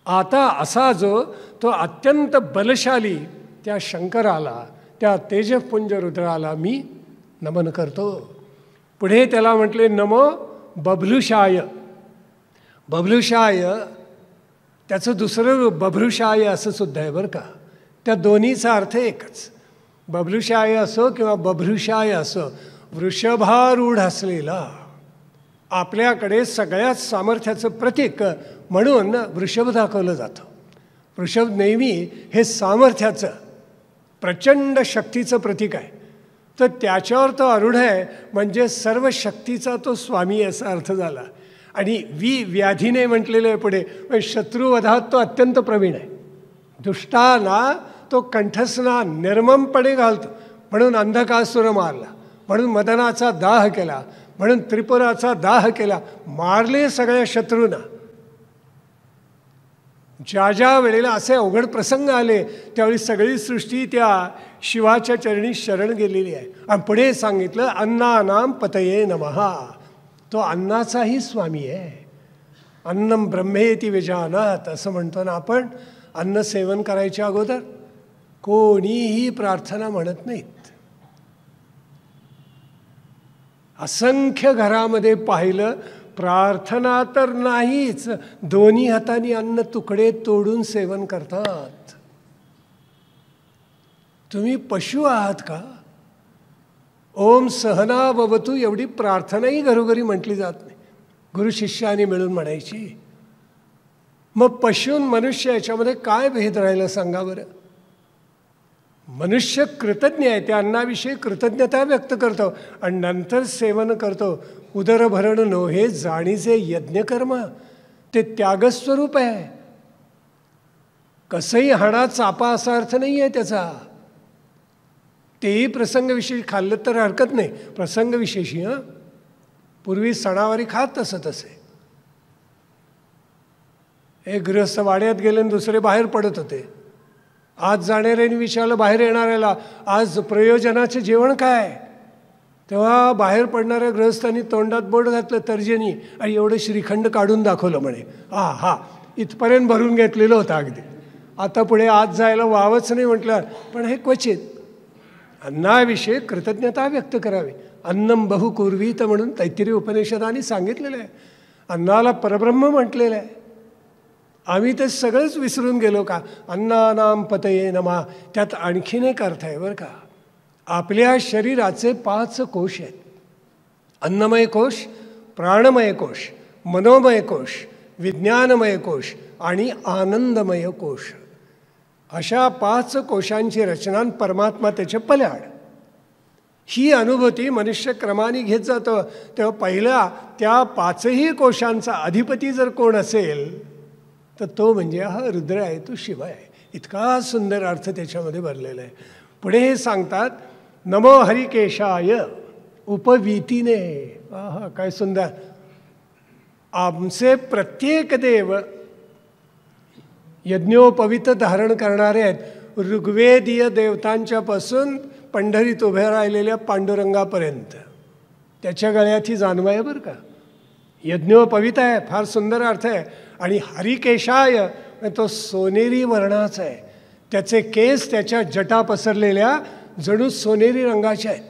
Speaker 1: आता असा जो तो अत्यंत बलशाली त्या शंकराला, त्या तेजपुंज रुद्राला मी नमन करतो. पुढे त्याला म्हटले नमो बभ्लुशाय. बभ्लुशाय त्याचं दुसरं रूप बभ्रुशाय असं सुद्धा आहे बरं का. त्या दोन्हीचा अर्थ एकच. बभ्लुशाय असो किंवा बभ्रुशाय असो, वृषभारूढ असलेला, आपल्याकडे सगळ्याच सामर्थ्याचं प्रतीक म्हणून वृषभ दाखवलं जातं. वृषभ नेहमी हे सामर्थ्याचं, प्रचंड शक्तीचं प्रतीक आहे. तर त्याच्यावर तो आरूढ आहे म्हणजे सर्व शक्तीचा तो स्वामी असा अर्थ झाला. आणि व्याधीने म्हटलेलं आहे पुढे, शत्रुवधात तो अत्यंत प्रवीण आहे. दुष्टांना तो कंठस्ना निर्ममपणे घालतो, म्हणून अंधकासुर मारला, म्हणून मदनाचा दाह केला, म्हणून त्रिपुराचा दाह केला, मारले सगळ्या शत्रूंना. ज्या ज्या वेळेला असे अवघड प्रसंग आले त्यावेळी सगळी सृष्टी त्या शिवाच्या चरणी शरण गेलेली आहे. आणि पुढे सांगितलं अन्नानाम पतये नमः. तो अन्नाचाही स्वामी आहे. अन्नम ब्रह्मेति विजानात असं म्हणतो ना आपण. अन्न सेवन करायच्या अगोदर कोणीही प्रार्थना म्हणत नाहीत. असंख्य घरामध्ये पाहिलं, प्रार्थना तर नाहीच, दोन्ही हातांनी अन्न तुकडे तोडून सेवन करतात. तुम्ही पशु आहात का? ओम सहना भवतु एवढी प्रार्थनाही घरोघरी म्हटली जात नाही. गुरु शिष्याने मिळून म्हणायची. मग पशून मनुष्य याच्यामध्ये काय भेद राहिला सांगा बरं. मनुष्य कृतज्ञ आहे, त्या अन्नाविषयी कृतज्ञता व्यक्त करतो आणि नंतर सेवन करतो. उदरभरण नो हे जाणीचे यज्ञकर्म, ते त्यागस्वरूप आहे. कसंही हाडा चापा असा अर्थ नाही आहे त्याचा. तेही प्रसंगविशेषी खाल्लं तर हरकत नाही, प्रसंगविशेषी. पूर्वी सणावारी खात तसे. एक गृहस्थ वाड्यात गेले आणि दुसरे बाहेर पडत होते. आज जाणाऱ्याने विचारलं बाहेर येणाऱ्याला, आज प्रयोजनाचे जेवण काय? तेव्हा बाहेर पडणाऱ्या गृहस्थांनी तोंडात बोट घातलं तर्जनी आणि एवढं श्रीखंड काढून दाखवलं. म्हणे हा इथपर्यंत भरून घेतलेलं होतं अगदी. आता पुढे आज जायला वावच नाही म्हटलं. पण हे क्वचित अन्नाविषयी कृतज्ञता व्यक्त करावी. अन्नम बहुकुर्वीत म्हणून तैत्तिरीय उपनिषदाने सांगितलेलं आहे. अन्नाला परब्रह्म म्हटलेलं आहे. आम्ही ते सगळंच विसरून गेलो का? अन्नानाम पतये नमः. त्यात आणखीन एक अर्थ आहे बरं का. आपल्या शरीराचे 5 कोश आहेत. अन्नमय कोश, प्राणमय कोश, मनोमय कोश, विज्ञानमय कोश आणि आनंदमय कोश. अशा 5 कोशांची रचना परमात्मा त्याचे पल्याड. ही अनुभूती मनुष्य क्रमाने घेत जातो. तेव्हा पहिला त्या 5ही कोशांचा अधिपती जर कोण असेल तर तो म्हणजे हा रुद्र आहे, तो शिव आहे. इतका सुंदर अर्थ त्याच्यामध्ये भरलेला आहे. पुढे हे सांगतात नमो हरिकेशाय उपवीतीने. काय सुंदर. आमचे प्रत्येक देव यज्ञोपवीत धारण करणारे आहेत. ऋग्वेदीय देवतांच्यापासून पंढरीत उभ्या राहिलेल्या पांडुरंगापर्यंत त्याच्या गळ्यात ही जाणवं आहे बरं का. यज्ञोपवीत आहे, फार सुंदर अर्थ आहे. आणि हरिकेशाय तो सोनेरी वर्णाचा आहे. त्याचे केस त्याच्या जटा पसरलेल्या जणू सोनेरी रंगाचे आहेत.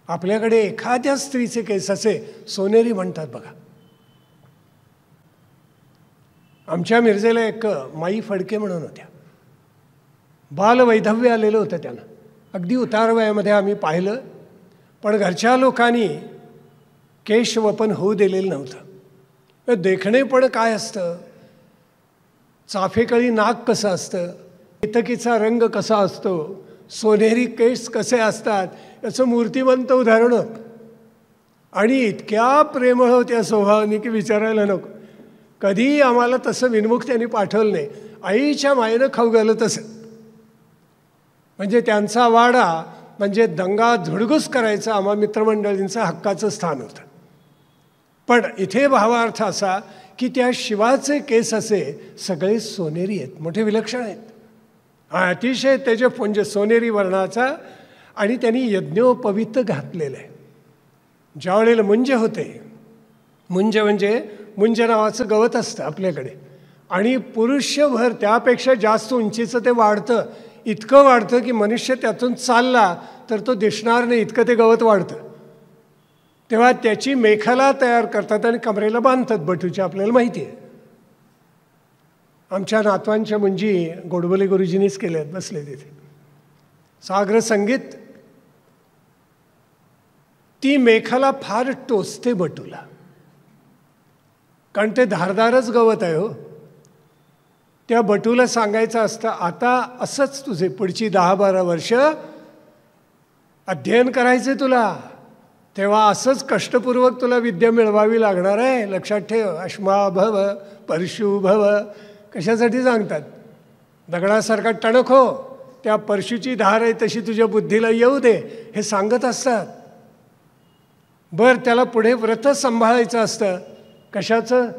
Speaker 1: आपल्याकडे एखाद्या स्त्रीचे केस असे सोनेरी म्हणतात बघा. आमच्या मिरजेला एक माई फडके म्हणून होत्या. बालवैधव्य आलेलं होतं त्यांना. अगदी उतार वयामध्ये आम्ही पाहिलं, पण घरच्या लोकांनी केशवपन होऊ दिलेलं नव्हतं. देखणे पण काय असतं, चाफेकळी नाक कसं असतं, केतकीचा रंग कसा असतो, सोनेरी केस कसे असतात, याचं मूर्तिमंत उदाहरण होतं. आणि इतक्या प्रेमळ होत्या स्वभावाने की विचारायला नको. कधीही आम्हाला तसं विनमुख त्यांनी पाठवलं नाही. आईच्या मायेनं खाऊ घालं तसं. म्हणजे त्यांचा वाडा म्हणजे दंगा धुडगूस करायचा आम्हा मित्रमंडळींचं हक्काचं स्थान होतं. पण इथे भावार्थ असा की त्या शिवाचे केस असे सगळे सोनेरी आहेत, मोठे विलक्षण आहेत. हा अतिशय तेजपुंज सोनेरी वर्णाचा, आणि त्यांनी यज्ञोपवीत घातलेलं आहे. ज्यावेळेला मुंज होते, मुंज म्हणजे मुंज नावाचं गवत असतं आपल्याकडे, आणि पुरुषभर त्यापेक्षा जास्त उंचीचं ते वाढतं, इतकं वाढतं की मनुष्य त्यातून चालला तर तो दिसणार नाही, इतकं ते गवत वाढतं. तेव्हा त्याची मेखला तयार करतात आणि कमरेला बांधतात बटूच्या, आपल्याला माहिती आहे. आमच्या नातवांच्या मुंजी गोडबोले गुरुजींनीच केल्यात, बसले तिथे. साग्र संगीत. ती मेखला फार टोचते बटूला, कारण ते धारदारच गवत आहे हो. त्या बटूला सांगायचं असतं, आता असंच तुझे पुढची 10-12 वर्ष अध्ययन करायचे तुला, तेव्हा असंच कष्टपूर्वक तुला विद्या मिळवावी लागणार आहे, लक्षात ठेव. अश्मा भव परशु भव. कशासाठी सांगतात? दगडासारखा टणक हो, त्या परशुची धार आहे तशी तुझ्या बुद्धीला येऊ दे, हे सांगत असतात. बरं, त्याला पुढे व्रत सांभाळायचं असतं. कशाचं?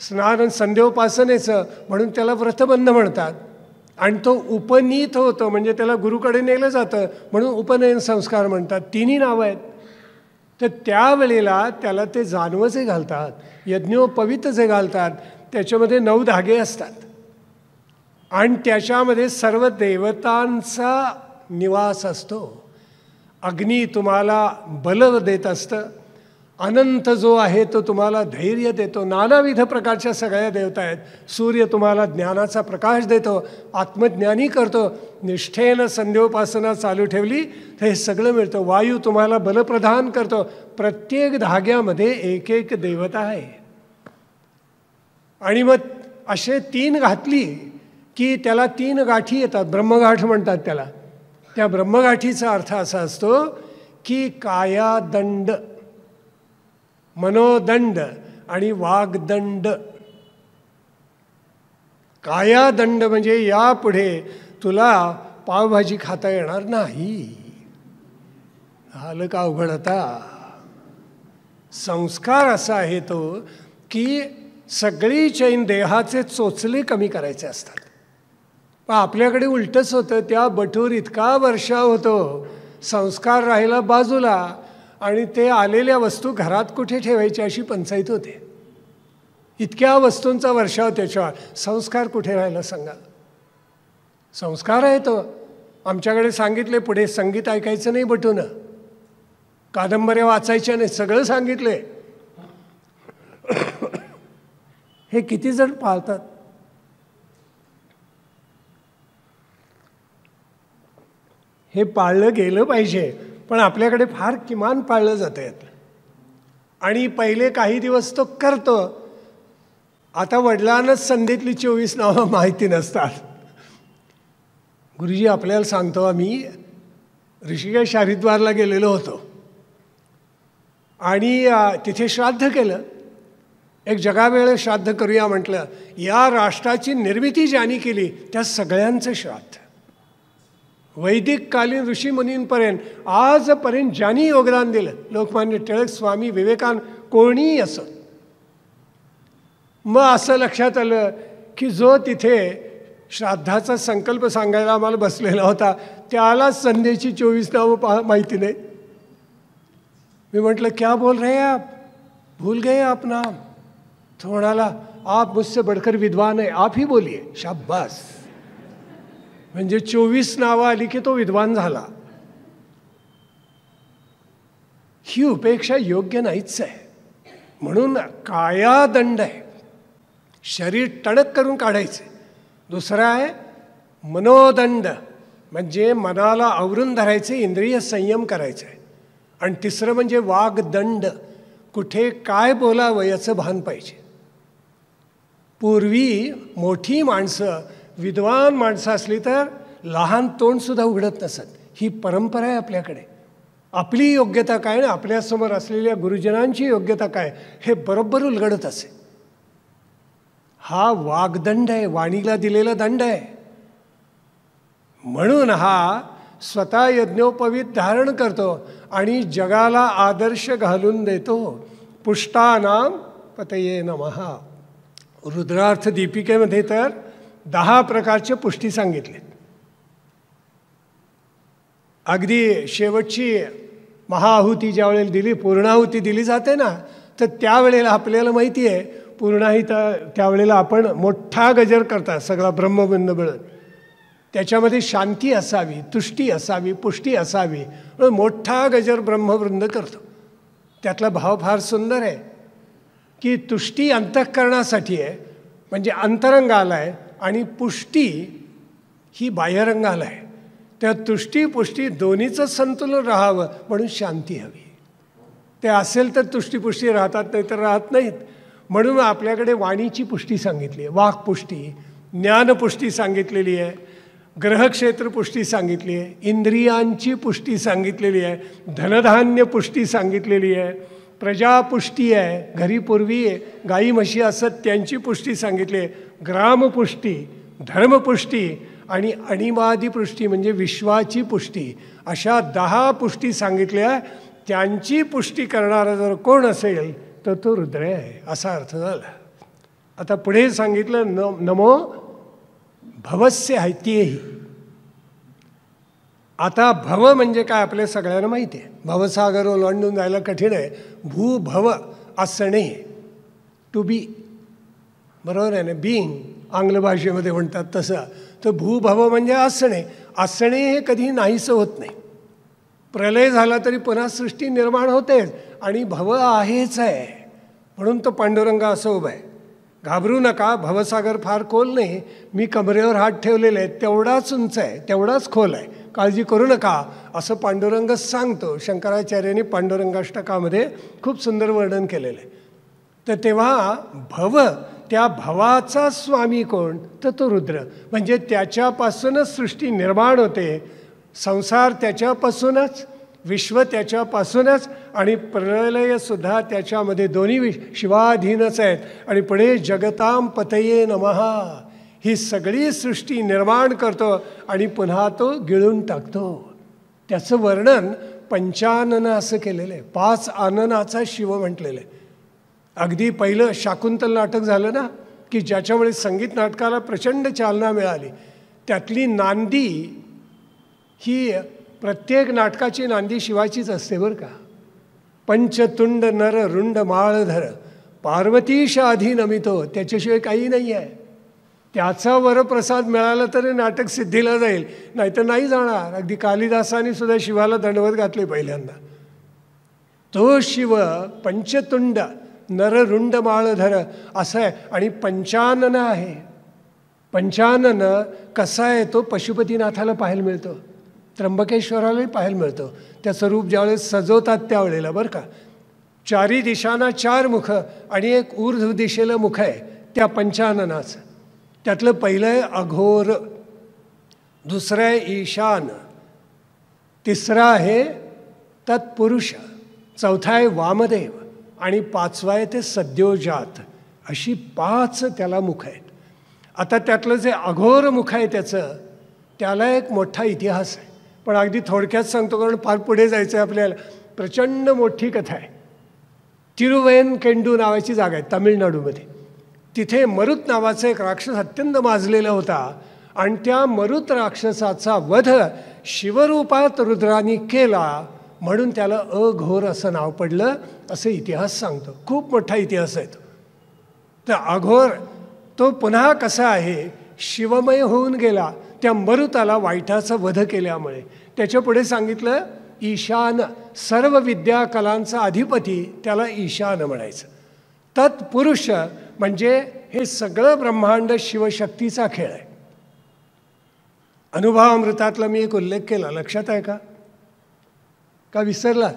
Speaker 1: स्नान संध्योपासनेचं, म्हणून त्याला व्रतबंध म्हणतात. आणि तो उपनीत होतो, म्हणजे त्याला गुरुकडे नेलं जातं, म्हणून उपनयन संस्कार म्हणतात. तिन्ही नावं आहेत. तर त्यावेळेला त्याला ते जानवं घालतात, यज्ञोपवीत जे घालतात, त्याच्यामध्ये 9 धागे असतात, आणि त्याच्यामध्ये सर्व देवतांचा निवास असतो. अग्नी तुम्हाला बल देत असतं, अनंत जो आहे तो तुम्हाला धैर्य देतो, नानाविध प्रकारच्या सगळ्या देवता आहेत. सूर्य तुम्हाला ज्ञानाचा प्रकाश देतो, आत्मज्ञानी करतो. निष्ठेनं संध्योपासना चालू ठेवली तर हे सगळं मिळतं. वायू तुम्हाला बल प्रदान करतो. प्रत्येक धाग्यामध्ये एक एक देवता आहे. आणि मग असे 3 घातली की त्याला 3 गाठी येतात, ब्रह्मगाठ म्हणतात त्याला. त्या ब्रह्मगाठीचा अर्थ असा असतो की कायादंड, मनोदंड आणि वागदंड. कायादंड म्हणजे यापुढे तुला पावभाजी खाता येणार नाही. झालं का अवघड? आता संस्कार असा आहे तो की सगळी चैन देहाचे चोचले कमी करायचे असतात. पण आपल्याकडे उलटंच होतं. त्या बटूर इतका वर्षाव होतो, संस्कार राहिला बाजूला, आणि ते आलेल्या वस्तू घरात कुठे ठेवायच्या अशी पंचायत होते. इतक्या वस्तूंचा वर्षाव त्याच्यावर, संस्कार कुठे राहिला सांगा? संस्कार आहे तो. आमच्याकडे सांगितले पुढे संगीत ऐकायचं नाही बटून, कादंबऱ्या वाचायच्या नाही, सगळं सांगितले. हे किती जण पाळतात? हे पाळलं गेलं पाहिजे, पण आपल्याकडे फार किमान पाळलं जातं यात. आणि पहिले काही दिवस तो करतो. आता वडिलांनाच संधीतली 24 नावं माहिती नसतात. गुरुजी आपल्याला सांगतो, आम्ही ऋषिकेश हरिद्वारला गेलेलो होतो आणि तिथे श्राद्ध केलं. एक जगावेळेस श्राद्ध करूया म्हटलं. या राष्ट्राची निर्मिती ज्यांनी केली त्या सगळ्यांचं श्राद्ध, वैदिककालीन ऋषीमुनींपर्यंत आजपर्यंत ज्यांनी योगदान दिलं, लोकमान्य टिळक, स्वामी विवेकानंद, कोणीही असो. मग असं लक्षात आलं की जो तिथे श्राद्धाचा संकल्प सांगायला आम्हाला बसलेला होता त्याला संध्येची 24 नावं माहिती नाही. मी म्हटलं, क्या बोल रहे हैं आप, भूल गए आप नाम? तो म्हणाला, आप मुझसे बढ़कर विद्वान है, आप ही बोलिए. शाबास. म्हणजे 24 नावं आली की तो विद्वान झाला. ही उपेक्षा योग्य नाहीच आहे. म्हणून कायादंड आहे, शरीर टणक करून काढायचे. दुसरा आहे मनोदंड, म्हणजे मनाला आवरून धरायचे, इंद्रिय संयम करायचे. आणि तिसरं म्हणजे वागदंड, कुठे काय बोलावं याचं भान पाहिजे. पूर्वी मोठी माणसं, विद्वान माणसं असली तर लहान तोंडसुद्धा उघडत नसत. ही परंपरा आहे आपल्याकडे. आपली योग्यता काय ना आपल्यासमोर असलेल्या गुरुजनांची योग्यता काय हे बरोबर उलगडत असे. हा वागदंड आहे, वाणीला दिलेला दंड आहे. म्हणून हा स्वतः यज्ञोपवीत धारण करतो आणि जगाला आदर्श घालून देतो. पुष्टानां पतये नमः. रुद्रार्थ दीपिकेमध्ये तर 10 प्रकारचे पुष्टी सांगितलेत. अगदी शेवटची महाआहुती ज्या वेळेला दिली, पूर्णाहुती दिली जाते ना, तर त्यावेळेला आपल्याला माहिती आहे पूर्णाहुती त्यावेळेला आपण मोठा गजर करतात सगळा ब्रह्मबंध मिळून. त्याच्यामध्ये शांती असावी, तुष्टी असावी, पुष्टी असावी, म्हणून मोठा गजर ब्रह्मवृंद करतो. त्यातला भाव फार सुंदर आहे की तुष्टी अंतःकरणासाठी आहे, म्हणजे अंतरंगाला आहे, आणि पुष्टी ही बाह्यरंगाला आहे. त्या तुष्टी पुष्टी दोन्हीचं संतुलन राहावं म्हणून शांती हवी. ते असेल तर तुष्टीपुष्टी राहतात, नाही तर राहत नाहीत. म्हणून आपल्याकडे वाणीची पुष्टी सांगितली आहे, वाक्पुष्टी, ज्ञानपुष्टी सांगितलेली आहे, ग्रहक्षेत्र पुष्टी सांगितली आहे, इंद्रियांची पुष्टी सांगितलेली आहे, धनधान्य पुष्टी सांगितलेली आहे, प्रजापुष्टी आहे, घरी पूर्वी गाई म्हशी असत त्यांची पुष्टी सांगितली आहे, ग्रामपुष्टी, धर्मपुष्टी आणि अणिमादिपुष्टी म्हणजे विश्वाची पुष्टी, अशा 10 पुष्टी सांगितल्या. त्यांची पुष्टी करणारा जर कोण असेल तर तो रुद्र आहे, असा अर्थ झाला. आता पुढे सांगितलं नमो भवस्य हैत्येही. आता भव म्हणजे काय आपल्या सगळ्यांना माहिती आहे. भवसागर ओलांडून जायला कठीण आहे. भू भव असणे, टू बी, बरोबर आहे ना, बिईंग आंग्ल भाषेमध्ये म्हणतात तसं. तर भूभव म्हणजे असणे. असणे हे कधी नाहीसं होत नाही. प्रलय झाला तरी पुन्हा सृष्टी निर्माण होतेच, आणि भव आहेच आहे. म्हणून तो पांडुरंग असं उभा आहे. घाबरू नका, भवसागर फार खोल नाही, मी कमरेवर हात ठेवलेले आहेत, तेवढाच उंच आहे, तेवढाच खोल आहे, काळजी करू नका, असं पांडुरंग सांगतो. शंकराचार्यांनी पांडुरंगाष्टकामध्ये खूप सुंदर वर्णन केलेलं आहे. तर तेव्हा भव, त्या भवाचा स्वामी कोण, तर तो रुद्र. म्हणजे त्याच्यापासूनच सृष्टी निर्माण होते, संसार त्याच्यापासूनच, विश्व त्याच्यापासूनच, आणि प्रलयसुद्धा त्याच्यामध्ये दोन्ही शिवाधीनच आहेत. आणि पुढे जगताम पतये नमः, ही सगळी सृष्टी निर्माण करतो आणि पुन्हा तो गिळून टाकतो. त्याचं वर्णन पंचानन असं केलेलं आहे. 5 आननाचा शिव म्हटलेलं आहे. अगदी पहिलं शाकुंतल नाटक झालं ना, की ज्याच्यामुळे संगीत नाटकाला प्रचंड चालना मिळाली. त्यातली नांदी ही प्रत्येक नाटकाची नांदी शिवाचीच असते बरं का. पंचतुंड नर रुंड माळधर पार्वतीश आधी नमितो, त्याच्याशिवाय काही नाही आहे. त्याचा वरप्रसाद मिळाला तरी नाटक सिद्धीला जाईल, नाहीतर नाही जाणार. अगदी कालिदासाने सुद्धा शिवाला दंडवत घातले पहिल्यांदा. तो शिव पंचतुंड नररुंड माळधर असं आहे. आणि पंचानन आहे. पंचानन कसा आहे, तो पशुपतीनाथाला पाहायला मिळतो, त्र्यंबकेश्वरालाही पाहायला मिळतो. त्याचं रूप ज्यावेळेस सजवतात त्यावेळेला बरं का. 4 दिशांना 4 मुख आणि एक ऊर्ध्व दिशेला मुख आहे त्या पंचाननाचं. त्यातलं पहिलं आहे अघोर, दुसरं आहे ईशान, तिसरा आहे तत्पुरुष, चौथा आहे वामदेव, आणि 5वा आहे ते सद्योजात. अशी 5 त्याला मुख आहेत. आता त्यातलं जे अघोर मुख आहे त्याचं, त्याला एक मोठा इतिहास आहे, पण अगदी थोडक्यात सांगतो कारण फार पुढे जायचं आहे आपल्याला. प्रचंड मोठी कथा आहे. तिरुवेनकेंडू नावाची जागा आहे तामिळनाडूमध्ये. तिथे मरुत नावाचा एक राक्षस अत्यंत माजलेला होता, आणि त्या मरुत राक्षसाचा वध शिवरूपात रुद्राने केला, म्हणून त्याला अघोर असं नाव पडलं, असं इतिहास सांगतो. खूप मोठा इतिहास आहे तो. तर अघोर तो पुन्हा कसा आहे, शिवमय होऊन गेला त्या मरुताला वाईटाचा वध केल्यामुळे. त्याच्या पुढे सांगितलं ईशान, सर्व विद्या कलांचा अधिपती, त्याला ईशान म्हणायचं. तत्पुरुष म्हणजे हे सगळं ब्रह्मांड शिवशक्तीचा खेळ आहे. अनुभवामृतातला मी एक उल्लेख केला, लक्षात आहे का विसरलात?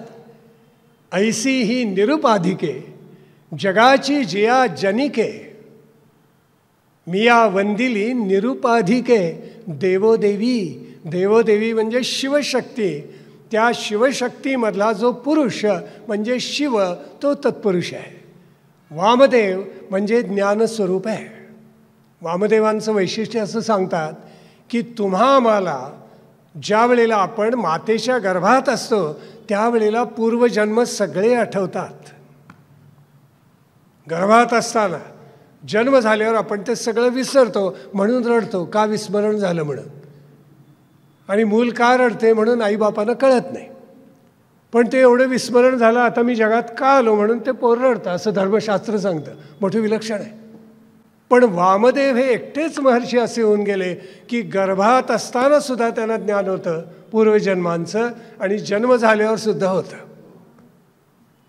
Speaker 1: ऐसी ही निरुपाधिके जगाची जिया जनिके, मिया वंदिली निरुपाधिके देवोदेवी. देवोदेवी म्हणजे शिवशक्ती. त्या शिवशक्तीमधला जो पुरुष म्हणजे शिव, तो तत्पुरुष आहे. वामदेव म्हणजे ज्ञानस्वरूप आहे. वामदेवांचं वैशिष्ट्य असं सांगतात की तुम्हा आम्हाला ज्या वेळेला आपण मातेच्या गर्भात असतो त्यावेळेला पूर्वजन्म सगळे आठवतात. गर्भात असताना, जन्म झाल्यावर आपण ते सगळं विसरतो, म्हणून रडतो, का विस्मरण झालं म्हणून. आणि मूल का रडते म्हणून आईबापांना कळत नाही. पण ते एवढं विस्मरण झालं, आता मी जगात का आलो म्हणून ते पोर रडतं, असं धर्मशास्त्र सांगतं. मोठं विलक्षण आहे. पण वामदेव हे एकटेच महर्षी असे होऊन गेले की गर्भात असताना सुद्धा त्यांना ज्ञान होतं पूर्वजन्मांचं, आणि जन्म झाल्यावर सुद्धा होतं.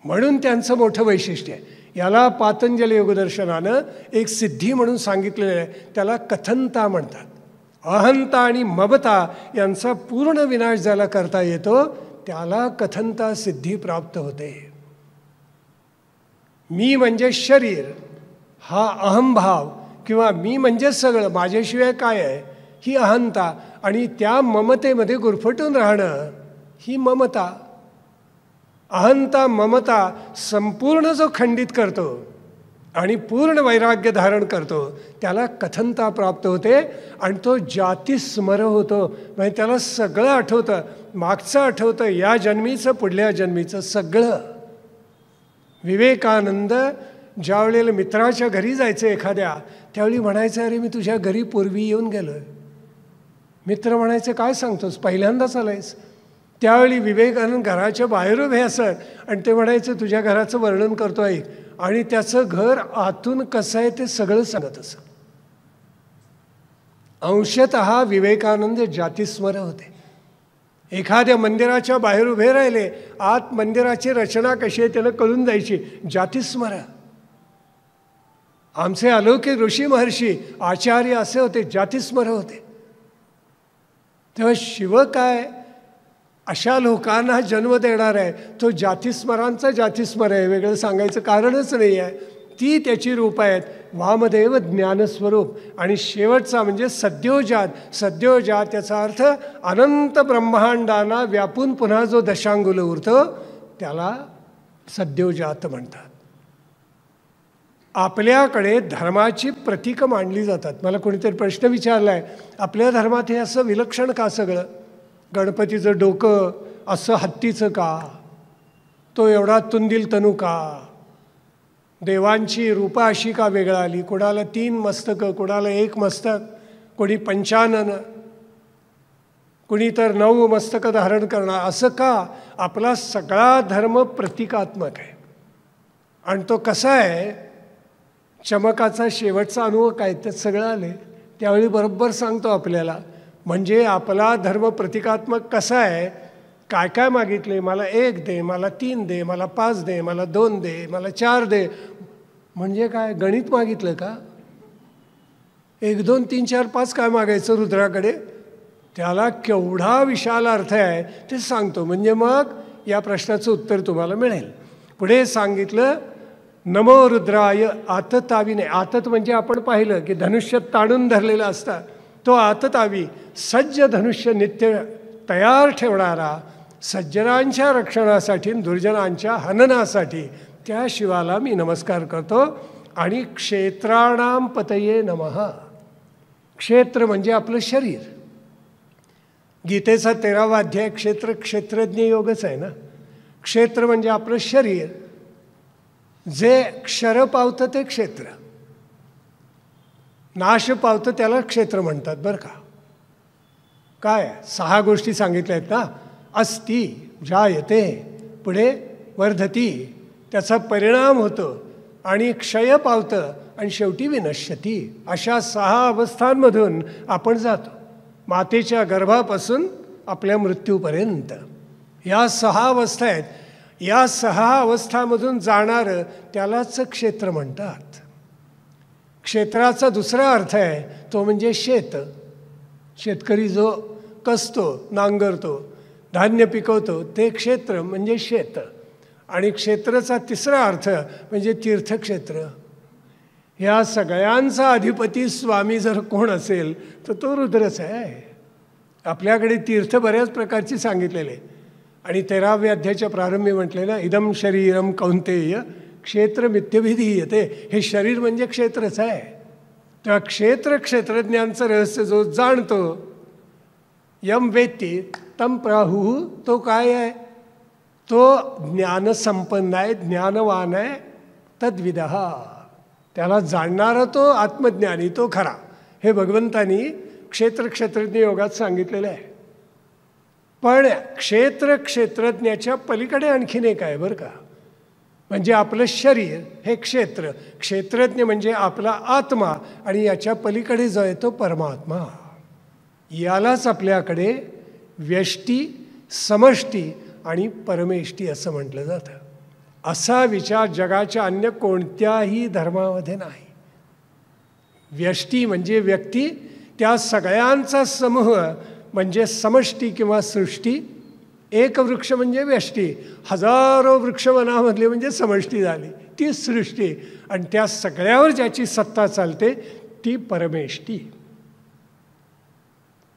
Speaker 1: म्हणून त्यांचं मोठं वैशिष्ट्य आहे. याला पातंजल योगदर्शनानं एक सिद्धी म्हणून सांगितलेलं आहे. त्याला कथनता म्हणतात. अहंता आणि ममता यांचा पूर्ण विनाश ज्याला करता येतो त्याला कथनता सिद्धी प्राप्त होते. मी म्हणजे शरीर हा अहंभाव, किंवा मी म्हणजे सगळं, माझ्याशिवाय काय आहे, ही अहंता, आणि त्या ममतेमध्ये गुरफटून राहणं ही ममता. अहंता ममता संपूर्ण जो खंडित करतो आणि पूर्ण वैराग्य धारण करतो त्याला कथनता प्राप्त होते. आणि तो जातिस्मर होतो, म्हणजे त्याला सगळं आठवतं, मागचं आठवतं, या जन्मीचं पुढल्या जन्मीचं सगळं. विवेकानंद ज्या वेळेला मित्राच्या घरी जायचं एखाद्या, त्यावेळी म्हणायचं, अरे मी तुझ्या घरी पूर्वी येऊन गेलो आहे. मित्र म्हणायचे, काय सांगतोस, पहिल्यांदाच आलायस? त्यावेळी विवेकानंद घराच्या बाहेर उभे असत आणि ते म्हणायचं, तुझ्या घराचं वर्णन करतो ऐक, आणि त्याचं घर आतून कसं आहे ते सगळं सांगत असं. अंशतः विवेकानंद जातिस्मर होते. एखाद्या मंदिराच्या बाहेर उभे राहिले, आत मंदिराची रचना कशी आहे त्याला कळून जायची, जातिस्मर. आमचे अलौकिक ऋषी महर्षी आचार्य असे होते, जातिस्मर होते. तेव्हा शिव काय अशा लोकांना जन्म देणार आहे, तो जातिस्मरांचा जातिस्मर आहे, वेगळं सांगायचं कारणच नाही आहे. ती त्याची रूप आहेत. वामदेव ज्ञानस्वरूप, आणि शेवटचा म्हणजे सद्योजात. सद्योजात याचा अर्थ अनंत ब्रह्मांडांना व्यापून पुन्हा जो दशांगुल उरतो त्याला सद्योजात म्हणतात. आपल्याकडे धर्माची प्रतीकं मांडली जातात. मला कोणीतरी प्रश्न विचारला आहे, आपल्या धर्मात हे असं विलक्षण का सगळं? गणपतीचं डोकं असं हत्तीचं का? तो एवढा तुंदिल तनू का? देवांची रूपं अशी का वेगळा आली? कोणाला 3 मस्तकं, कोणाला 1 मस्तक, कोणी 55, कोणी तर 9 मस्तकं धारण करणार, असं का? आपला सगळा धर्म प्रतिकात्मक आहे. आणि तो कसा आहे, चमकाचा शेवटचा अनुभव काय त्यात सगळं आले. त्यावेळी बरोबर सांगतो आपल्याला. म्हणजे आपला धर्म प्रतिकात्मक कसा आहे, काय काय मागितले, मला 1 दे, मला 3 दे, मला 5 दे, मला 2 दे, मला 4 दे. म्हणजे काय गणित मागितलं का? 1 2 3 4 5 काय मागायचं रुद्राकडे? त्याला केवढा विशाल अर्थ आहे ते सांगतो. म्हणजे मग या प्रश्नाचं उत्तर तुम्हाला मिळेल. पुढे सांगितलं, नमो रुद्राय आततावीने. आतत म्हणजे आपण पाहिलं की धनुष्य ताणून धरलेलं असतं, तो आततावी सज्ज धनुष्य नित्य तयार ठेवणारा, सज्जनांच्या रक्षणासाठी, दुर्जनांच्या हननासाठी त्या शिवाला मी नमस्कार करतो. आणि क्षेत्राणाम पतये नमः. क्षेत्र म्हणजे आपलं शरीर. गीतेचा 13वा अध्याय क्षेत्र, क्षेत्रज्ञ योगच आहे ना. क्षेत्र म्हणजे आपलं शरीर. जे क्षर पावतं ते क्षेत्र, नाश पावतं त्याला क्षेत्र म्हणतात बरं का. काय 6 गोष्टी सांगितल्या आहेत ना. अस्ति, जायते, पुढे वर्धती, त्याचा परिणाम होतो, आणि क्षय पावतं, आणि शेवटी विनश्यती. अशा 6 अवस्थांमधून आपण जातो, मातेच्या गर्भापासून आपल्या मृत्यूपर्यंत. या 6 अवस्था आहेत. या 6 अवस्थांमधून जाणारं त्यालाच क्षेत्र म्हणतात. क्षेत्राचा दुसरा अर्थ आहे तो म्हणजे शेत. शेतकरी जो कसतो, नांगरतो, धान्य पिकवतो ते क्षेत्र म्हणजे शेत. आणि क्षेत्राचा तिसरा अर्थ म्हणजे तीर्थक्षेत्र. ह्या सगळ्यांचा अधिपती स्वामी जर कोण असेल तर तो रुद्रच आहे. आपल्याकडे तीर्थ बऱ्याच प्रकारची सांगितलेले, आणि 13व्या अध्यायाच्या प्रारंभी म्हटलेलं, इदम शरीरम कौंतेय क्षेत्र मित्यभिधीयते. हे शरीर म्हणजे क्षेत्रच आहे. तेव्हा क्षेत्र, क्षेत्रज्ञांचं रहस्य जो जाणतो, यम वेत्ती तम प्राहु, तो काय आहे? तो ज्ञानसंपन्न आहे, ज्ञानवान आहे. तद्विदः, त्याला जाणणारा तो आत्मज्ञानी, तो खरा. हे भगवंतानी क्षेत्र क्षेत्रज्ञ योगात सांगितलेलं आहे. पण क्षेत्रज्ञाच्या पलीकडे आणखीन एक आहे बरं का. म्हणजे आपलं शरीर हे क्षेत्रज्ञ म्हणजे आपला आत्मा, आणि याच्या पलीकडे जो आहे तो परमात्मा. यालाच आपल्याकडे व्यष्टी, समष्टी आणि परमेष्टी असं म्हटलं जातं. असा विचार जगाच्या अन्य कोणत्याही धर्मामध्ये नाही. व्यष्टी म्हणजे व्यक्ती, त्या सगळ्यांचा समूह म्हणजे समष्टी किंवा सृष्टी. एक वृक्ष म्हणजे व्यष्टी, हजारो वृक्षवनामधले म्हणजे समष्टी झाली, ती सृष्टी. आणि त्या सगळ्यावर ज्याची सत्ता चालते ती परमेष्टी.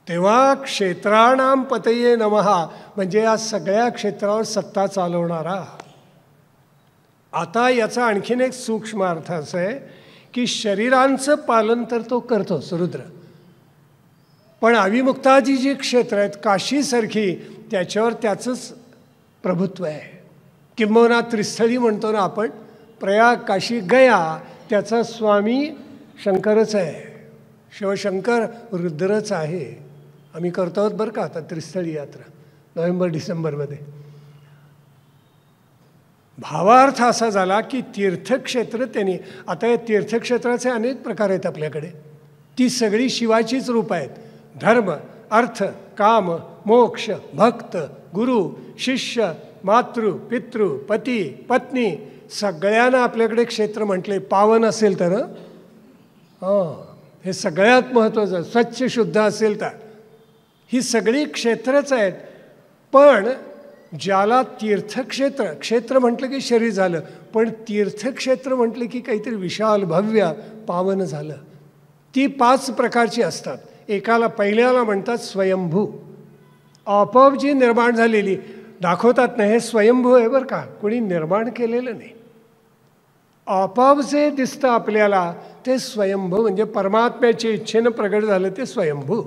Speaker 1: तेव्हा क्षेत्राणाम पतये नमः म्हणजे या सगळ्या क्षेत्रावर सत्ता चालवणारा. आता याचा आणखीन एक सूक्ष्म अर्थ असा आहे की शरीरांचं पालन तर तो करतोच रुद्र, पण अविमुक्तादी जी क्षेत्र आहेत काशीसारखी त्याच्यावर त्याचंच प्रभुत्व आहे. किंबहुना त्रिस्थळी म्हणतो ना आपण, प्रयाग, काशी, गया, त्याचा स्वामी शंकरच आहे. शिवशंकर रुद्रच आहे. आम्ही करतो आहोत बरं का आता त्रिस्थळी यात्रा नोव्हेंबर-डिसेंबरमध्ये. भावार्थ असा झाला की तीर्थक्षेत्र त्यांनी, आता या तीर्थक्षेत्राचे अनेक प्रकार आहेत आपल्याकडे. ती सगळी शिवाचीच रूप आहेत. धर्म, अर्थ, काम, मोक्ष, भक्त, गुरु, शिष्य, मातृ, पितृ, पती, पत्नी, सगळ्यांना आपल्याकडे क्षेत्र म्हटले. पावन असेल तर हे सगळ्यात महत्त्वाचं. स्वच्छ शुद्ध असेल तर ही सगळी क्षेत्रच आहेत. पण ज्याला तीर्थक्षेत्र, क्षेत्र म्हटलं की शरीर झालं, पण तीर्थक्षेत्र म्हटलं की काहीतरी विशाल भव्य पावन झालं. ती 5 प्रकारची असतात. एकाला पहिल्याला म्हणतात स्वयंभू, आपोआप जी निर्माण झालेली. दाखवतात ना हे स्वयंभू आहे बरं का, कोणी निर्माण केलेलं नाही. आपोआप जे दिसतं आपल्याला ते स्वयंभू, म्हणजे परमात्म्याच्या इच्छेनं प्रगट झालं ते स्वयंभू.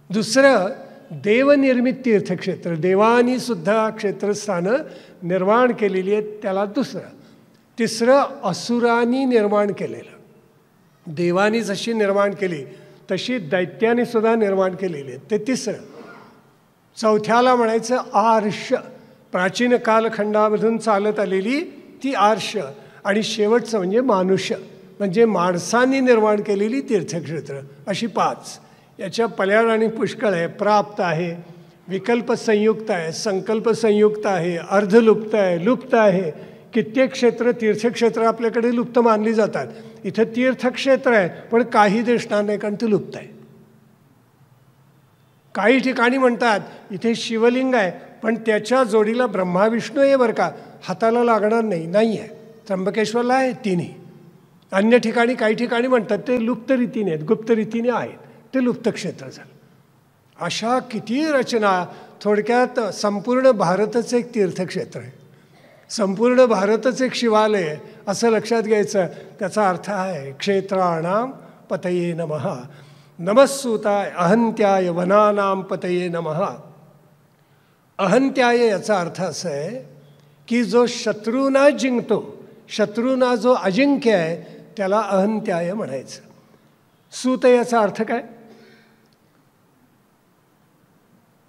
Speaker 1: दुसरं देवनिर्मित तीर्थक्षेत्र, देवानी सुद्धा क्षेत्रस्थानं निर्माण केलेली आहेत, त्याला दुसरं. तिसरं असुरांनी निर्माण केलेलं. देवानी जशी निर्माण केली तशी दैत्याने सुद्धा निर्माण केलेली आहेत, ते तिसरं. चौथ्याला म्हणायचं आर्ष, प्राचीन कालखंडामधून चालत आलेली ती आर्ष. आणि शेवटचं म्हणजे मानुष्य, म्हणजे माणसांनी निर्माण केलेली तीर्थक्षेत्र. अशी 5. याच्या पल्याड आणि पुष्कळ आहे. प्राप्त आहे, विकल्प संयुक्त आहे, संकल्प संयुक्त आहे, अर्धलुप्त आहे, लुप्त आहे. कित्येक क्षेत्र तीर्थक्षेत्र आपल्याकडे लुप्त मानली जातात. इथं तीर्थक्षेत्र आहे पण काही दिसणार नाही कारण ते लुप्त आहे. काही ठिकाणी म्हणतात इथे शिवलिंग आहे पण त्याच्या जोडीला ब्रह्मा विष्णू आहे बरं का, हाताला लागणार नाही आहे. त्र्यंबकेश्वरला आहे तिन्ही. अन्य ठिकाणी काही ठिकाणी म्हणतात ते लुप्त रीतीने आहेत, गुप्त रीतीने आहेत, ते लुप्त क्षेत्र झालं. अशा किती रचना. थोडक्यात संपूर्ण भारतच एक तीर्थक्षेत्र आहे, संपूर्ण भारतच एक शिवालय आहे असं लक्षात घ्यायचं. त्याचा अर्थ आहे क्षेत्राणाम पतये नमः, नमस्सूताय अहंत्याय वनानाम पतये नमः. अहंत्याय याचा अर्थ असा आहे की जो शत्रूंना जिंकतो, शत्रूंना जो अजिंक्य आहे त्याला अहंत्याय म्हणायचं. सूत याचा अर्थ काय?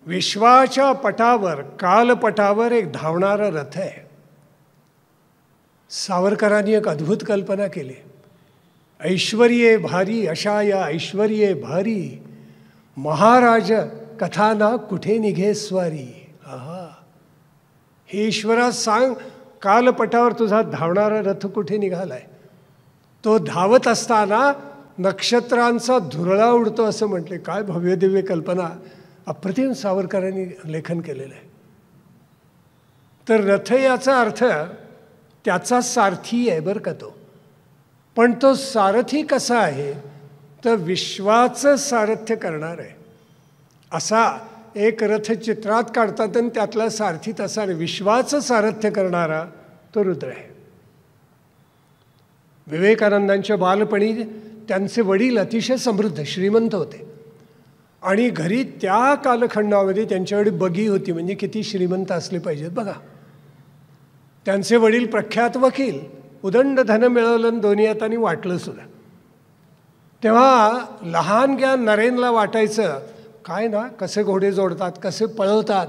Speaker 1: विश्वाच्या पटावर, कालपटावर एक धावणारा रथ आहे. सावरकरांनी एक अद्भुत कल्पना केली. ऐश्वर्ये भारी अशा या ऐश्वर्ये भारी, महाराज कथाना कुठे निघे स्वारी. हे ईश्वरा सांग, कालपटावर तुझा धावणारा रथ कुठे निघालाय? तो धावत असताना नक्षत्रांचा धुरळा उडतो असं म्हटले. काय भव्य दिव्य कल्पना, अप्रतिम सावरकरांनी लेखन केलेलं आहे. तर रथ याचा अर्थ त्याचा सारथी आहे बरं का तो. पण तो सारथी कसा आहे तर विश्वाचं सारथ्य करणार आहे. असा एक रथ चित्रात काढतात आणि त्यातला सारथी तसा नाही, विश्वाचं सारथ्य करणारा तो रुद्र आहे. विवेकानंदांच्या बालपणी त्यांचे वडील अतिशय समृद्ध श्रीमंत होते आणि घरी त्या कालखंडामध्ये त्यांच्याकडे बगी होती. म्हणजे किती श्रीमंत असले पाहिजेत बघा. त्यांचे वडील प्रख्यात वकील, उदंड धन मिळवलं आणि दोन्ही हातांनी वाटलं सुद्धा. तेव्हा लहान ज्ञान नरेनला वाटायचं, काय ना कसे घोडे जोडतात, कसे पळवतात,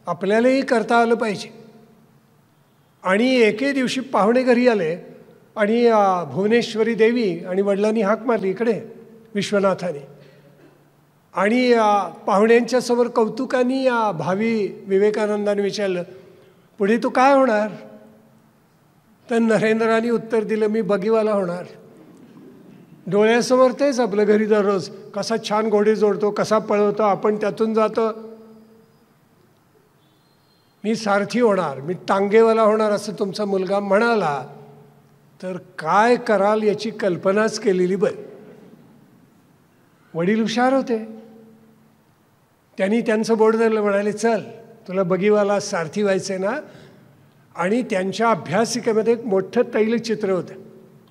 Speaker 1: आपल्यालाही करता आलं पाहिजे. आणि एके दिवशी पाहुणे घरी आले आणि भुवनेश्वरी देवी आणि वडिलांनी हाक मारली इकडे विश्वनाथाने. आणि पाहुण्यांच्यासमोर कौतुकाने भावी विवेकानंदाने विचारलं, पुढे तू काय होणार? तर नरेंद्राने उत्तर दिलं, मी बगीवाला होणार. डोळ्यासमोर तेच आपलं घरी दररोज कसा छान घोडे जोडतो, कसा पळवतो, आपण त्यातून जातो. मी सारथी होणार, मी टांगेवाला होणार असं तुमचा मुलगा म्हणाला तर काय कराल याची कल्पनाच केलेली बरं. वडील हुशार होते. त्यांनी त्यांचं बोट धरलं, म्हणाले चल तुला बगीवाला सारथी व्हायचं आहे ना. आणि त्यांच्या अभ्यासिकेमध्ये एक मोठं तैलचित्र होतं.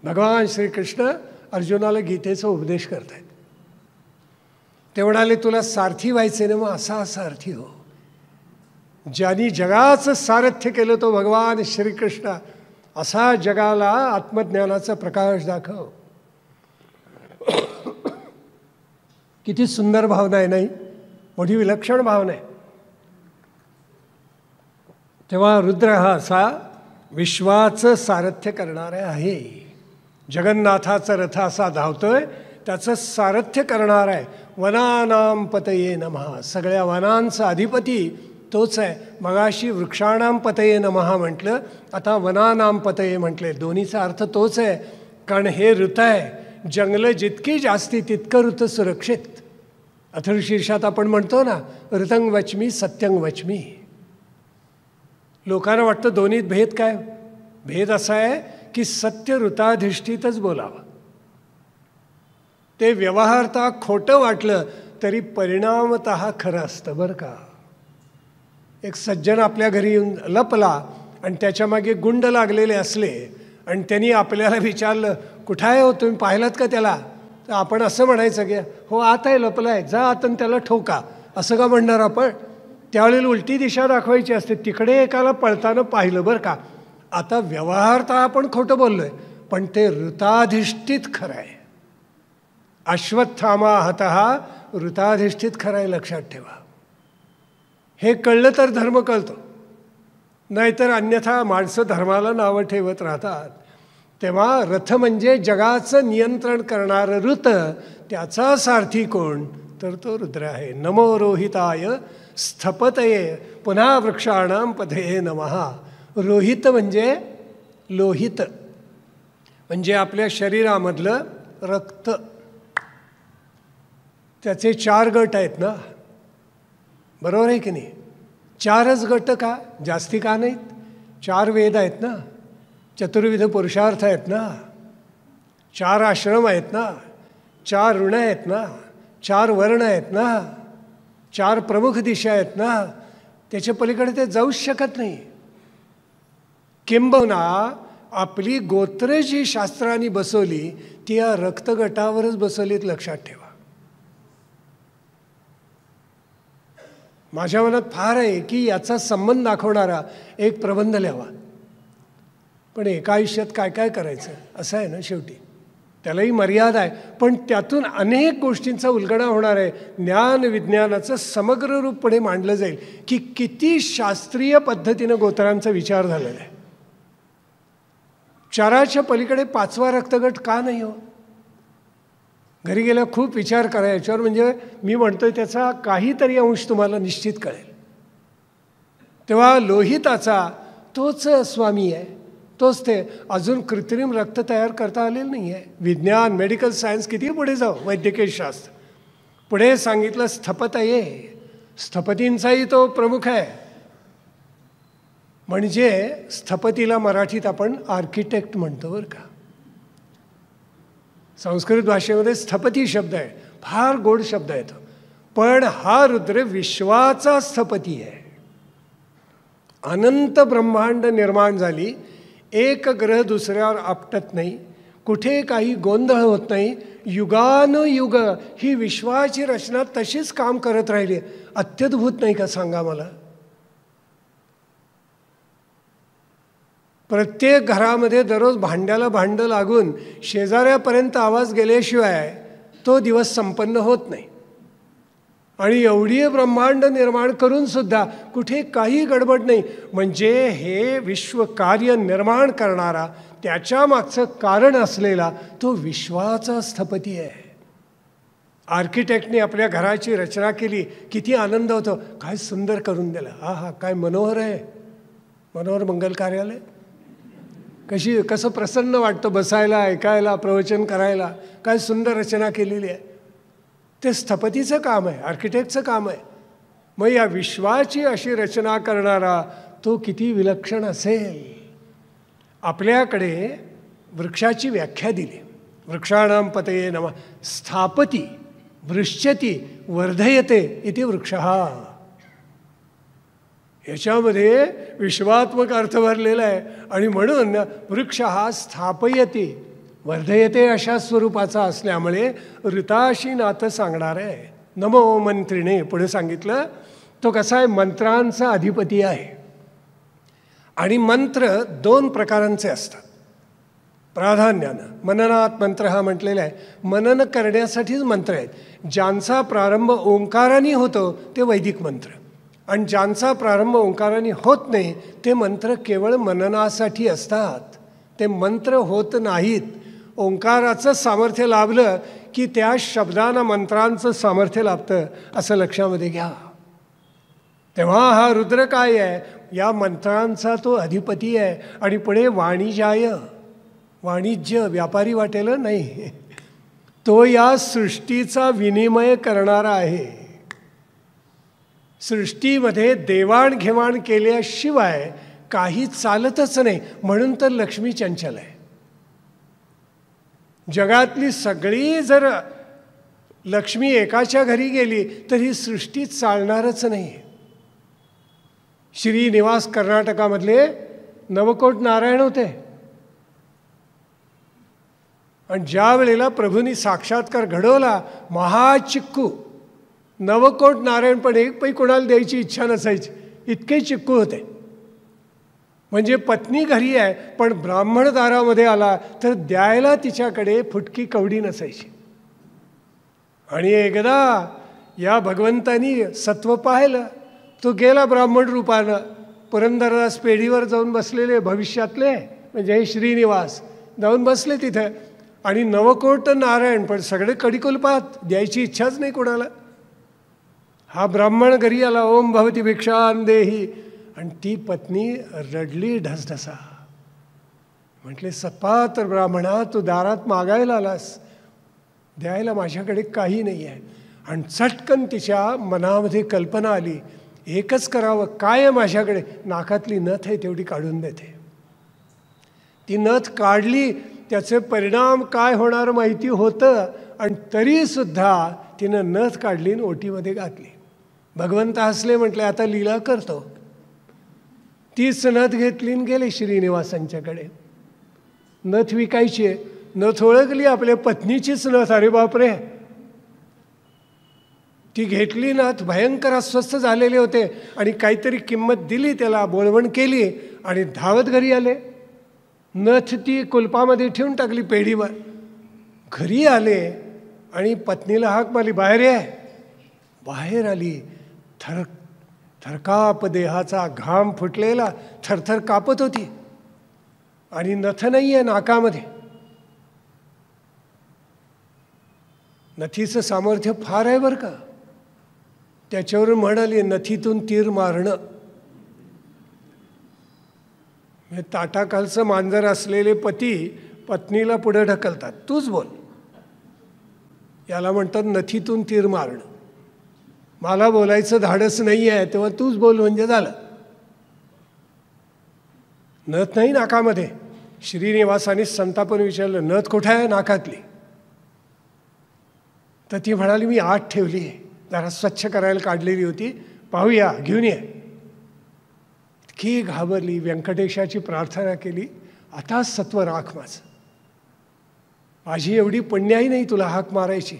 Speaker 1: भगवान श्रीकृष्ण अर्जुनाला गीतेचा उपदेश करतायत. ते म्हणाले तुला सारथी व्हायचे ना, मग असा सारथी हो. ज्यांनी जगाचं सारथ्य केलं तो भगवान श्रीकृष्ण, असा जगाला आत्मज्ञानाचा प्रकाश दाखव. किती सुंदर भावना आहे नाही? मोठी विलक्षण भावना आहे. तेव्हा रुद्र हा असा विश्वाचं सारथ्य करणारा आहे. जगन्नाथाचा रथ असा धावतोय, त्याचं सारथ्य करणार आहे. वनानाम पतये नमः, सगळ्या वनांचा अधिपती तोच आहे. मगाशी वृक्षाणाम पतये नमः म्हटलं, आता वनानाम पतये म्हटले. दोन्हीचा अर्थ तोच आहे. कारण हे ऋत आहे, जंगलं जितकी जास्ती तितकं ऋत सुरक्षित. अथर्वशीर्षात आपण म्हणतो ना, ऋतंग वच्मी सत्यंग वच्मी. लोकांना वाटतं दोन्हीत भेद काय? भेद असा आहे की सत्य ऋताधिष्ठितच बोलावं. ते व्यवहारता खोटं वाटलं तरी परिणामतः खरं असतं बरं का. एक सज्जन आपल्या घरी येऊन लपला आणि त्याच्यामागे गुंड लागलेले असले आणि त्यांनी आपल्याला विचारलं कुठं आहे हो, तुम्ही पाहिलात का त्याला? तर आपण असं म्हणायचं की हो आत आहे, लपला आहे, जा आत आणि त्याला ठोका. असं का म्हणणार आपण? त्यावेळेला उलटी दिशा दाखवायची असते. तिकडे एकाला पळताना पाहिलं बरं का. आता व्यवहारता आपण खोटं बोललो आहे, पण ते ऋताधिष्ठित खरं आहे. अश्वत्थामा हतः ऋताधिष्ठित खरं आहे, लक्षात ठेवा. हे कळलं तर धर्म कळतो, नाहीतर अन्यथा माणसं धर्माला नावं ठेवत राहतात. तेव्हा रथ म्हणजे जगाचं नियंत्रण करणारं ऋत, त्याचा सारथी कोण? तर तो रुद्र आहे. नमो रोहिताय स्थपतये पुन्हा वृक्षाणाम पतये नमः. रोहित म्हणजे लोहित, म्हणजे आपल्या शरीरामधलं रक्त. त्याचे 4 गट आहेत ना, बरोबर आहे की नाही? 4च गट का? जास्ती का नाहीत? 4 वेद आहेत ना, चतुर्विध पुरुषार्थ आहेत ना, 4 आश्रम आहेत ना, 4 ऋण आहेत ना, 4 वर्ण आहेत ना, 4 प्रमुख दिशा आहेत ना. त्याच्या पलीकडे ते जाऊच शकत नाही. किंबहुना आपली गोत्र जी शास्त्रांनी बसवली ती या रक्तगटावरच बसवलीत, लक्षात ठेवा. माझ्या मनात फार आहे की याचा संबंध दाखवणारा एक प्रबंध लिहावा. पण एका आयुष्यात काय काय करायचं असं आहे ना शेवटी. त्यालाही मर्यादा आहे, पण त्यातून अनेक गोष्टींचा उलगडा होणार आहे. ज्ञान विज्ञानाचं समग्र रूप पुढे मांडलं जाईल की किती शास्त्रीय पद्धतीनं गोत्रांचा विचार झालेला आहे. 4च्या पलीकडे 5वा रक्तगट का नाही हो? घरी गेला खूप विचार करा याच्यावर. म्हणजे मी म्हणतोय त्याचा काहीतरी अंश तुम्हाला निश्चित कळेल. तेव्हा लोहिताचा तोच स्वामी आहे, तोच ते. अजून कृत्रिम रक्त तयार करता आलेलं नाही आहे. विज्ञान मेडिकल सायन्स किती पुढे जाऊ, वैद्यकीय शास्त्र पुढे सांगितलं स्थपतये. स्थपतींचाही तो प्रमुख आहे. म्हणजे स्थपतीला मराठीत आपण आर्किटेक्ट म्हणतो बरं का. संस्कृत भाषेमध्ये स्थपती शब्द आहे, फार गोड शब्द आहे तो. पण हा रुद्र विश्वाचा स्थपती आहे. अनंत ब्रह्मांड निर्माण झाली, एक ग्रह दुसऱ्यावर आपटत नाही, कुठे काही गोंधळ होत नाही. युगानुयुग ही विश्वाची रचना तशीच काम करत राहिली. अत्यद्भुत नाही का सांगा मला? प्रत्येक घरामध्ये दररोज भांड्याला भांडं लागून शेजाऱ्यापर्यंत आवाज गेल्याशिवाय तो दिवस संपन्न होत नाही. आणि एवढी ब्रह्मांड निर्माण करून सुद्धा कुठे काही गडबड नाही. म्हणजे हे विश्वकार्य निर्माण करणारा, त्याच्या मागचं कारण असलेला तो विश्वाचा स्थपती आहे. आर्किटेक्टने आपल्या घराची रचना केली, किती आनंद होतो, काय सुंदर करून दिलं, हा हा काय मनोहर आहे, मनोहर मंगल कार्यालय, कसं प्रसन्न वाटतं बसायला, ऐकायला, प्रवचन करायला, काय सुंदर रचना केलेली आहे. ते स्थपतीचं काम आहे, आर्किटेक्टचं काम आहे. मग या विश्वाची अशी रचना करणारा तो किती विलक्षण असेल. आपल्याकडे वृक्षाची व्याख्या दिली. वृक्षाणां पतये नमः. स्थापती वृश्यती वर्धयते इति वृक्षः. याच्यामध्ये विश्वात्मक अर्थ भरलेला आहे. आणि म्हणून वृक्ष हा स्थापयते वर्धयते अशा स्वरूपाचा असल्यामुळे ऋताशी नातं सांगणार आहे. नमो मंत्रिणे पुढे सांगितलं, तो कसा आहे, मंत्रांचा अधिपती आहे. आणि मंत्र 2 प्रकारांचे असतात प्राधान्यानं. मननात मंत्र हा म्हटलेला आहे. मनन करण्यासाठीच मंत्र आहेत. ज्यांचा प्रारंभ ओंकाराने होतो ते वैदिक मंत्र, आणि ज्यांचा प्रारंभ ओंकाराने होत नाही ते मंत्र केवळ मननासाठी असतात. ते मंत्र होत नाहीत. ओंकाराचं सामर्थ्य लाभलं की त्या शब्दांना मंत्रांचं सामर्थ्य लाभतं, असं लक्षामध्ये घ्या. तेव्हा हा रुद्र काय आहे, या मंत्रांचा तो अधिपती आहे. आणि पुढे वाणिजाय, वाणिज्य व्यापारी वाटेल नाही, तो या सृष्टीचा विनिमय करणारा आहे. सृष्टीमध्ये देवाणघेवाण केल्याशिवाय काही चालतच नाही. म्हणून तर लक्ष्मी चंचल आहे. जगातली सगळी जर लक्ष्मी एकाच्या घरी गेली तर ही सृष्टी चालणारच नाही. श्रीनिवास कर्नाटकामधले नवकोट नारायण होते. आणि ज्या वेळेला प्रभूंनी साक्षात्कार घडवला, महाचिक्कू नवकोट नारायण, पण एक पै कोणाला द्यायची इच्छा नसायची, इतके चिक्कू होते. म्हणजे पत्नी घरी आहे पण ब्राह्मण दारामध्ये आला तर द्यायला तिच्याकडे फुटकी कवडी नसायची. आणि एकदा या भगवंतानी सत्व पाहिलं, तो गेला ब्राह्मण रूपानं. पुरंदरदास पेढीवर जाऊन बसलेले भविष्यातले, म्हणजे हे श्रीनिवास जाऊन बसले तिथं. आणि नवकोट नारायण, पण सगळे कडिकुलपात, द्यायची इच्छाच नाही कोणाला. हा ब्राह्मण घरी आला, ओम भवती भिक्षां देही. आणि ती पत्नी रडली ढसढसा. म्हटले, सपात्र ब्राह्मणा, तू दारात मागायला आलास, द्यायला माझ्याकडे काही नाही आहे. आणि चटकन तिच्या मनामध्ये कल्पना आली, एकच करावं, काय आहे माझ्याकडे, नाकातली नथ आहे तेवढी काढून देते. ती नथ काढली, त्याचे परिणाम काय होणार माहिती होतं. आणि तरीसुद्धा तिनं नथ काढली आणि ओटीमध्ये घातली. भगवंत हसले, म्हटले आता लीला करतो. तीच नथ घेतली आणि गेले श्रीनिवासांच्याकडे. नथ विकायची आहे. नथ ओळखली, आपल्या पत्नीचीच नथ. अरे बापरे, ती घेतली नथ. भयंकर अस्वस्थ झालेले होते आणि काहीतरी किंमत दिली त्याला, बोलवण केली आणि धावत घरी आले. नथ ती कुलपामध्ये ठेवून टाकली पेढीवर. घरी आले आणि पत्नीला हाक मारली, बाहेर आहे. बाहेर आली. थरकाप देहाचा घाम फुटलेला, थरथर कापत होती. आणि नथ नाही आहे नाकामध्ये. नथीचं सामर्थ्य फार आहे बरं का. त्याच्यावरून म्हणाली, नथीतून तीर मारणं. ताटाखालचं मांजर असलेले पती पत्नीला पुढे ढकलतात, तूच बोल. याला म्हणतात नथीतून तीर मारणं. मला बोलायचं धाडस नाही आहे, तेव्हा तूच बोल म्हणजे झालं. नथ नाही नाकामध्ये. श्रीनिवासाने संतापून विचारलं, नथ कुठे आहे? नाकातली. तर ती म्हणाली, मी आत ठेवली आहे, जरा स्वच्छ करायला काढलेली होती, पाहूया, घेऊन ये. इतकी घाबरली. व्यंकटेशाची प्रार्थना केली, आता सत्व राख माझं. माझी एवढी पुण्याही नाही तुला हाक मारायची.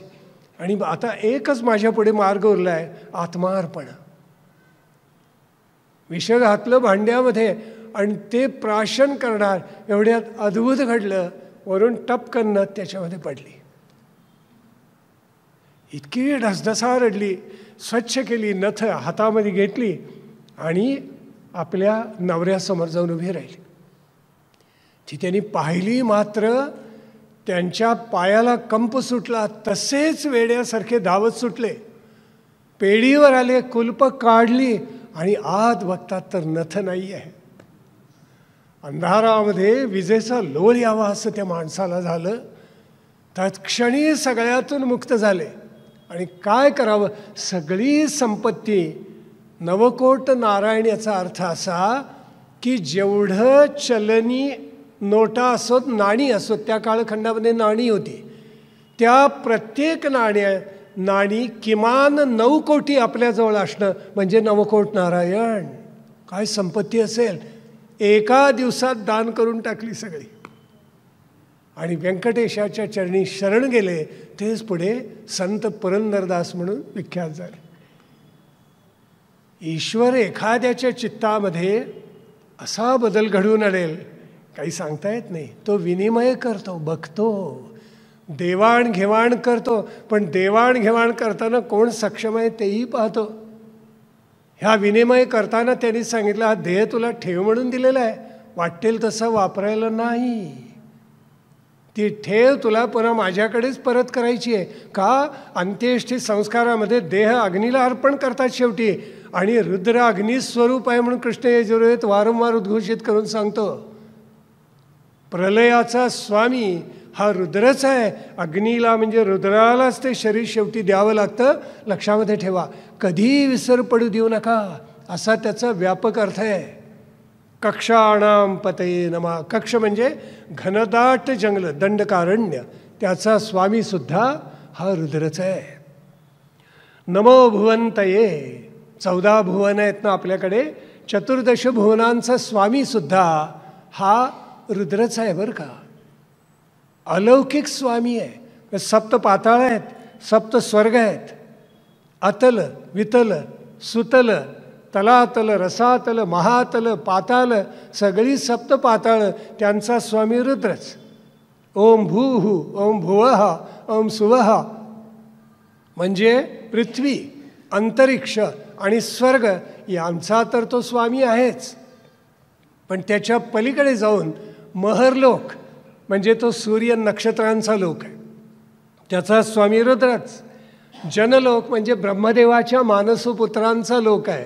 Speaker 1: आणि आता एकच माझ्या पुढे मार्ग उरला आहे, आत्मार्पण. विष घातलं भांड्यामध्ये आणि ते प्राशन करणार. एवढ्यात अद्भुत घडलं. वरून टपकन नथ त्याच्यामध्ये पडली. इतकी ढसढसा रडली, स्वच्छ केली, नथ हातामध्ये घेतली आणि आपल्या नवऱ्यासमोर जाऊन उभी राहिली. ती त्यांनी पाहिली, मात्र त्यांच्या पायाला कंप सुटला. तसेच वेड्यासारखे धावत सुटले, पेढीवर आले, कुलप काढली आणि आत बघतात तर नथ नाही आहे. अंधारामध्ये विजेचा लोळ यावा असं त्या माणसाला झालं. तत्क्षणी सगळ्यातून मुक्त झाले. आणि काय करावं, सगळी संपत्ती नवकोट नारायण, याचा अर्थ असा की जेवढं चलनी नोटा असोत, नाणी असोत, त्या कालखंडामध्ये नाणी होती, त्या प्रत्येक नाणी किमान 9 कोटी आपल्याजवळ असणं म्हणजे नवकोट नारायण. काय संपत्ती असेल, एका दिवसात दान करून टाकली सगळी. आणि व्यंकटेशाच्या चरणी शरण गेले. तेच पुढे संत पुरंदरदास म्हणून विख्यात झाले. ईश्वर एखाद्याच्या चित्तामध्ये असा बदल घडवून आणेल काही सांगता येत नाही. तो विनिमय करतो, बघतो, देवाणघेवाण करतो. पण देवाणघेवाण करताना कोण सक्षम आहे तेही पाहतो. ह्या विनिमय करताना त्यांनी सांगितलं, हा देह तुला ठेव म्हणून दिलेला आहे, वाटेल तसं वापरायला नाही. ती ठेव तुला पुन्हा माझ्याकडेच परत करायची आहे. का? अंत्येष्टी संस्कारामध्ये देह अग्नीला अर्पण करतात शेवटी. आणि रुद्र अग्नी स्वरूप आहे म्हणून कृष्ण यजुर्वेद वारंवार उद्घोषित करून सांगतो. प्रलयाचा स्वामी हा रुद्रच आहे. अग्नीला म्हणजे रुद्रालाच ते शरीर शेवटी द्यावं लागतं. लक्षामध्ये ठेवा, कधी विसर पडू देऊ नका, असा त्याचा व्यापक अर्थ आहे. कक्षाणाम पतये नमः. कक्ष म्हणजे घनदाट जंगल, दंडकारण्य, त्याचा स्वामीसुद्धा हा रुद्रच आहे. नमो भुवंतये. 14 भुवन आहेत ना आपल्याकडे. 14 भुवनांचा स्वामीसुद्धा हा रुद्रच आहे बरं का. अलौकिक स्वामी आहे. 7 पाताळ आहेत, 7 स्वर्ग आहेत. अतल, वितल, सुतल, तलातल, रसातल, महातल, पाताल, सगळी 7 पाताळ त्यांचा स्वामी रुद्रच. ओम भूः, ओम भुवः, ओम सुवः म्हणजे पृथ्वी, अंतरिक्ष आणि स्वर्ग यांचा तर तो स्वामी आहेच. पण त्याच्या पलीकडे जाऊन महरलोक म्हणजे तो सूर्य नक्षत्रांचा लोक आहे, त्याचा स्वामी रुद्रच. जनलोक म्हणजे ब्रह्मदेवाच्या मानसपुत्रांचा लोक आहे,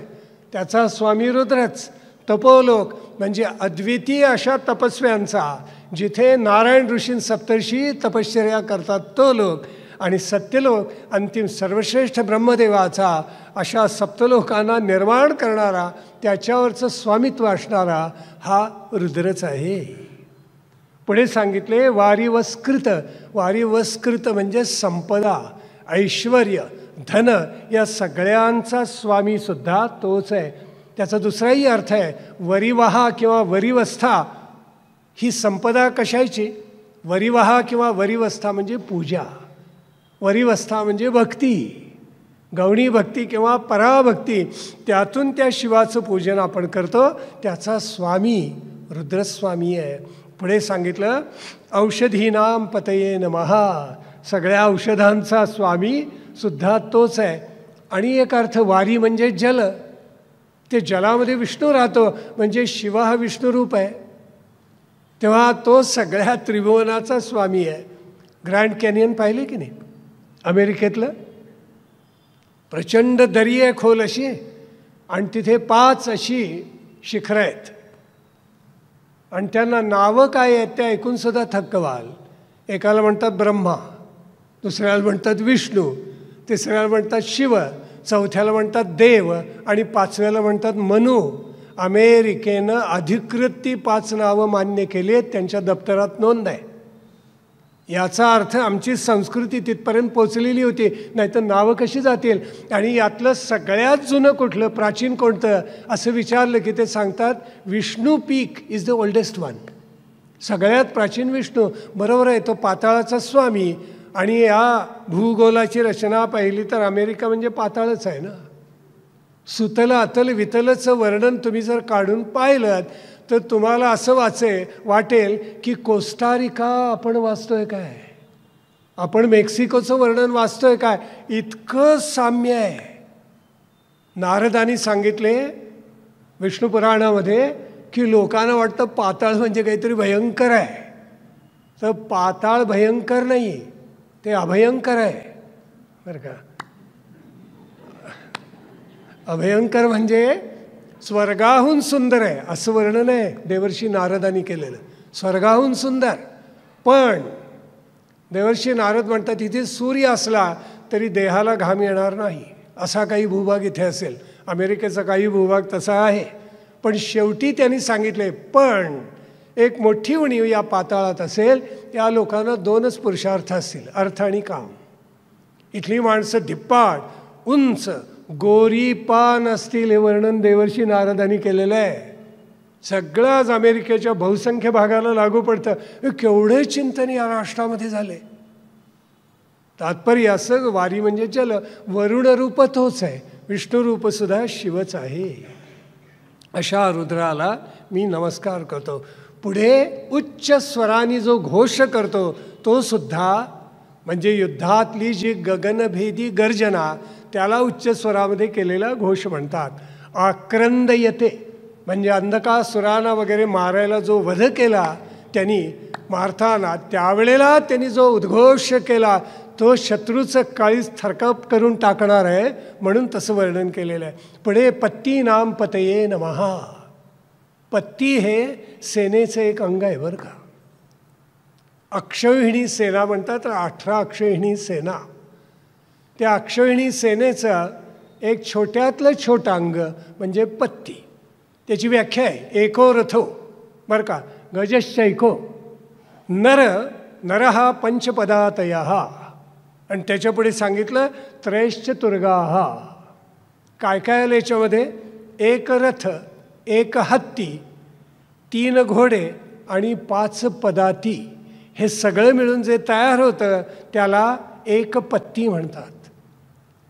Speaker 1: त्याचा स्वामी रुद्रच. तपोलोक म्हणजे अद्वितीय अशा तपस्व्यांचा, जिथे नारायण ऋषी सप्तर्षी तपश्चर्या करतात तो लोक. आणि सत्यलोक अंतिम सर्वश्रेष्ठ ब्रह्मदेवाचा, अशा सप्तलोकांना निर्माण करणारा, त्याच्यावरचं स्वामित्व असणारा हा रुद्रच आहे. पुढे सांगितले वारिवस्कृत. वारिवस्कृत म्हणजे संपदा, ऐश्वर्य, धन या सगळ्यांचा स्वामीसुद्धा तोच आहे. त्याचा दुसराही अर्थ आहे वरिवहा किंवा वरिवस्था. ही संपदा कशाची? वरिवहा किंवा वरिवस्था म्हणजे पूजा, वरिवस्था म्हणजे भक्ती, गौणी भक्ती किंवा पराभक्ती. त्यातून त्या शिवाचं पूजन आपण करतो, त्याचा स्वामी रुद्रस्वामी आहे. पुढे सांगितलं औषधीनाम पतये नमः. सगळ्या औषधांचा स्वामी सुद्धा तोच आहे. आणि एक अर्थ वारी म्हणजे जल. ते जलामध्ये विष्णू राहतो म्हणजे शिव हा विष्णुरूप आहे. तेव्हा तो सगळ्या त्रिभुवनाचा स्वामी आहे. ग्रँड कॅनियन पाहिले की नाही अमेरिकेतलं? प्रचंड दरी आहे खोल अशी, आणि तिथे 5 अशी शिखरं आहेत. आणि त्यांना नावं काय आहेत ते ऐकूनसुद्धा थक्क व्हाल. एकाला म्हणतात ब्रह्मा, दुसऱ्याला म्हणतात विष्णू, तिसऱ्याला म्हणतात शिव, चौथ्याला म्हणतात देव आणि 5व्याला म्हणतात मनू. अमेरिकेनं अधिकृत ती 5 नावं मान्य केली आहेत, त्यांच्या दप्तरात नोंद आहे. याचा अर्थ आमची संस्कृती तिथपर्यंत पोचलेली होती, नाहीतर नावं कशी जातील. आणि यातलं सगळ्यात जुनं कुठलं, प्राचीन कोणतं असं विचारलं की ते सांगतात विष्णू पीक इज द ओल्डेस्ट वन. सगळ्यात प्राचीन विष्णू. बरोबर आहे, तो पाताळाचा स्वामी. आणि या भूगोलाची रचना पाहिली तर अमेरिका म्हणजे पाताळच आहे ना. सुतल अतल वितलचं वर्णन तुम्ही जर काढून पाहिलं तर तुम्हाला असं वाटेल की कोस्टारिका आपण वाचतोय काय. आपण मेक्सिकोचं वर्णन वाचतोय काय, इतकं साम्य आहे. नारदांनी सांगितले विष्णू पुराणामध्ये की लोकांना वाटतं पाताळ म्हणजे काहीतरी भयंकर आहे. तर पाताळ भयंकर नाही, ते अभयंकर आहे बरं का. अभयंकर म्हणजे स्वर्गाहून सुंदर आहे असं वर्णन आहे देवर्षी नारदांनी केलेलं. स्वर्गाहून सुंदर. पण देवर्षी नारद म्हणतात इथे सूर्य असला तरी देहाला घाम येणार नाही असा काही भूभाग इथे असेल. अमेरिकेचा काही भूभाग तसा आहे. पण शेवटी त्यांनी सांगितले पण एक मोठी उणीव या पाताळात असेल. त्या लोकांना 2च पुरुषार्थ असतील, अर्थ आणि काम. इथली माणसं धिप्पाड, उंच, गोरी पान असतील हे वर्णन देवर्षी नारदांनी केलेलं आहे. सगळंच अमेरिकेच्या बहुसंख्य भागाला लागू पडतं. केवढे चिंतन या राष्ट्रामध्ये झाले. तात्पर्य असं, वारी म्हणजे जल, वरुण रूप तोच आहे, विष्णू रूपसुद्धा शिवच आहे. अशा रुद्राला मी नमस्कार करतो. पुढे उच्च स्वराने जो घोष करतो तो सुद्धा म्हणजे युद्धातली जी गगनभेदी गर्जना त्याला उच्च स्वरामध्ये केलेला घोष म्हणतात. आक्रंदयते म्हणजे अंधकासुरांना वगैरे मारायला जो वध केला त्यांनी मारताना त्यावेळेला त्यांनी जो उद्घोष केला तो शत्रूचं काळीज थरकाप करून टाकणार आहे म्हणून तसं वर्णन केलेलं आहे. पुढे पत्ती नाम पतये नमः. पत्ती हे सेनेचं एक अंग आहे बरं का. अक्षौहिणी सेना म्हणतात, 18 अक्षौहिणी सेना. त्या अक्षौहिणी सेनेचं एक छोट्यातलं छोटं अंग म्हणजे पत्ती. त्याची व्याख्या आहे एको रथो बरं का. गजश्चैको नरहा पंचपदातयः. आणि त्याच्यापुढे सांगितलं त्रयश्चतुर्गाः. काय काय आलं याच्यामध्ये, एक रथ, एक हत्ती, 3 घोडे आणि 5 पदाती. हे सगळं मिळून जे तयार होतं त्याला एक पत्ती म्हणतात.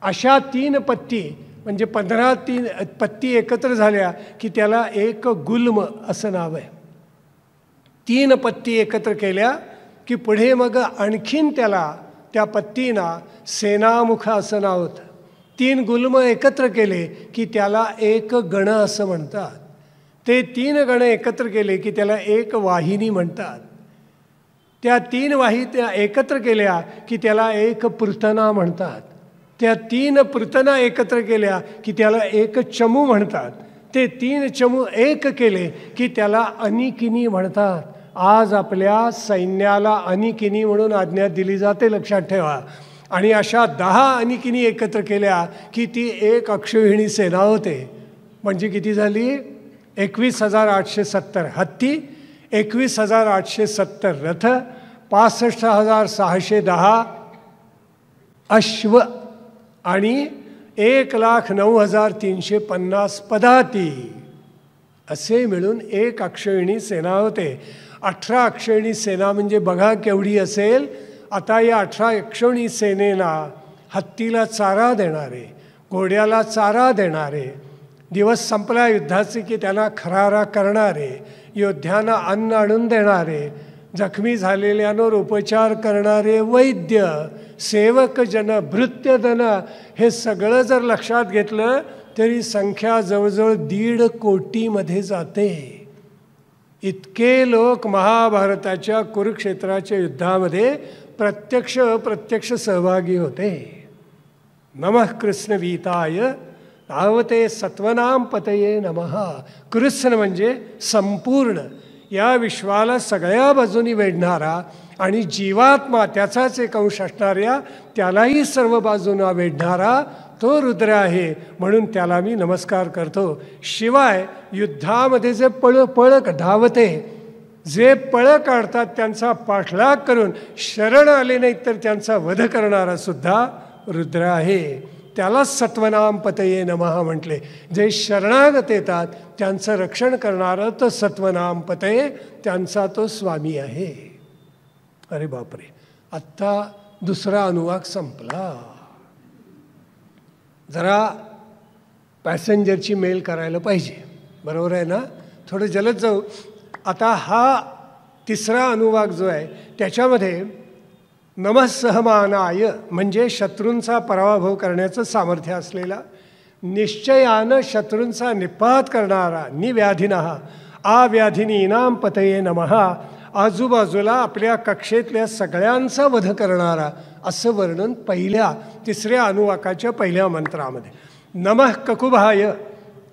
Speaker 1: अशा 3 पत्ती म्हणजे 15 पत्ती एकत्र झाल्या की त्याला एक गुल्म असं नाव आहे. 3 पत्ती एकत्र केल्या की पुढे मग आणखीन त्याला त्या पत्तीना सेनामुख असं नाव होतं. 3 गुल्म एकत्र केले की त्याला एक गण असं म्हणतात. ते 3 गण एकत्र केले की त्याला एक वाहिनी म्हणतात. त्या 3 वाहिन्या एकत्र केल्या की त्याला एक पृतना म्हणतात. त्या 3 पृतना एकत्र केल्या की त्याला एक चमू म्हणतात. ते 3 चमू एक केले की त्याला अनिकिनी म्हणतात. आज आपल्या सैन्याला अनिकिनी म्हणून आज्ञा दिली जाते, लक्षात ठेवा. आणि अशा 10 अनिकिनी एकत्र केल्या की ती एक अक्षौहिणी सेना होते. म्हणजे किती झाली, 21,870 हत्ती, 21,870 रथ, 65,610 अश्व आणि 1,09,350 पदाती. असे मिळून एक अक्षौहिणी सेना होते. 18 अक्षौहिणी सेना म्हणजे बघा केवढी असेल. आता या 18 अक्षौहिणी सेनेला हत्तीला चारा देणारे, घोड्याला चारा देणारे, दिवस संपला युद्धाचे की त्यांना खरारा करणारे, योद्ध्यांना अन्न आणून देणारे, जखमी झालेल्यांवर उपचार करणारे वैद्य, सेवक जन, भृत्यधन, हे सगळं जर लक्षात घेतलं तरी संख्या जवळजवळ 1.5 कोटीमध्ये जाते. इतके लोक महाभारताच्या कुरुक्षेत्राच्या युद्धामध्ये प्रत्यक्ष अप्रत्यक्ष सहभागी होते. नमः कृष्णवीताय धावते सत्वनाम पतये नमः. कृष्ण म्हणजे संपूर्ण या विश्वाला सगळ्या बाजूनी वेढणारा आणि जीवात्मा त्याचाच एक अंश असणाऱ्या त्यालाही सर्व बाजूंना वेढणारा तो रुद्र आहे. म्हणून त्याला मी नमस्कार करतो. शिवाय युद्धामध्ये जे पळ धावते, जे पळ काढतात त्यांचा पाठलाग करून शरण आले नाहीत तर त्यांचा वध करणारा सुद्धा रुद्र आहे. त्याला सत्वनाम पतये नमः म्हटले. जे शरणागत येतात त्यांचं रक्षण करणारं तर सत्वनाम पतये, त्यांचा तो स्वामी आहे. अरे बापरे, आत्ता दुसरा अनुवाक संपला. जरा पॅसेंजरची मेल करायला पाहिजे, बरोबर आहे ना. थोडं जलद जाऊ. आता हा तिसरा अनुवाक जो आहे त्याच्यामध्ये नमः सहमानाय म्हणजे शत्रूंचा पराभव करण्याचं सामर्थ्य असलेला, निश्चयानं शत्रूंचा निपात करणारा, निव्याधिनः आव्याधिनीनां पतये नमः, आजूबाजूला आपल्या कक्षेतल्या सगळ्यांचा वध करणारा, असं वर्णन पहिल्या 3ऱ्या अनुवाकाच्या पहिल्या मंत्रामध्ये. नमः ककुभाय,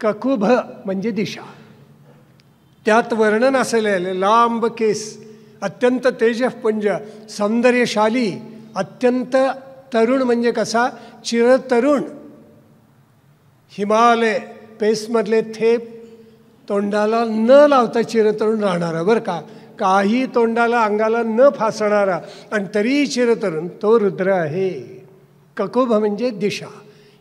Speaker 1: ककुभ म्हणजे दिशा, त्यात वर्णन असलेले लांब केस, अत्यंत तेजःपुंज, सौंदर्यशाली, अत्यंत तरुण म्हणजे कसा चिरतरुण, हिमालय पेसमधले थेप तोंडाला न लावता चिरतरुण राहणारा बरं का, काही तोंडाला अंगाला न फासणारा आणि तरी चिरतरुण, तो रुद्र आहे. ककुभ म्हणजे दिशा,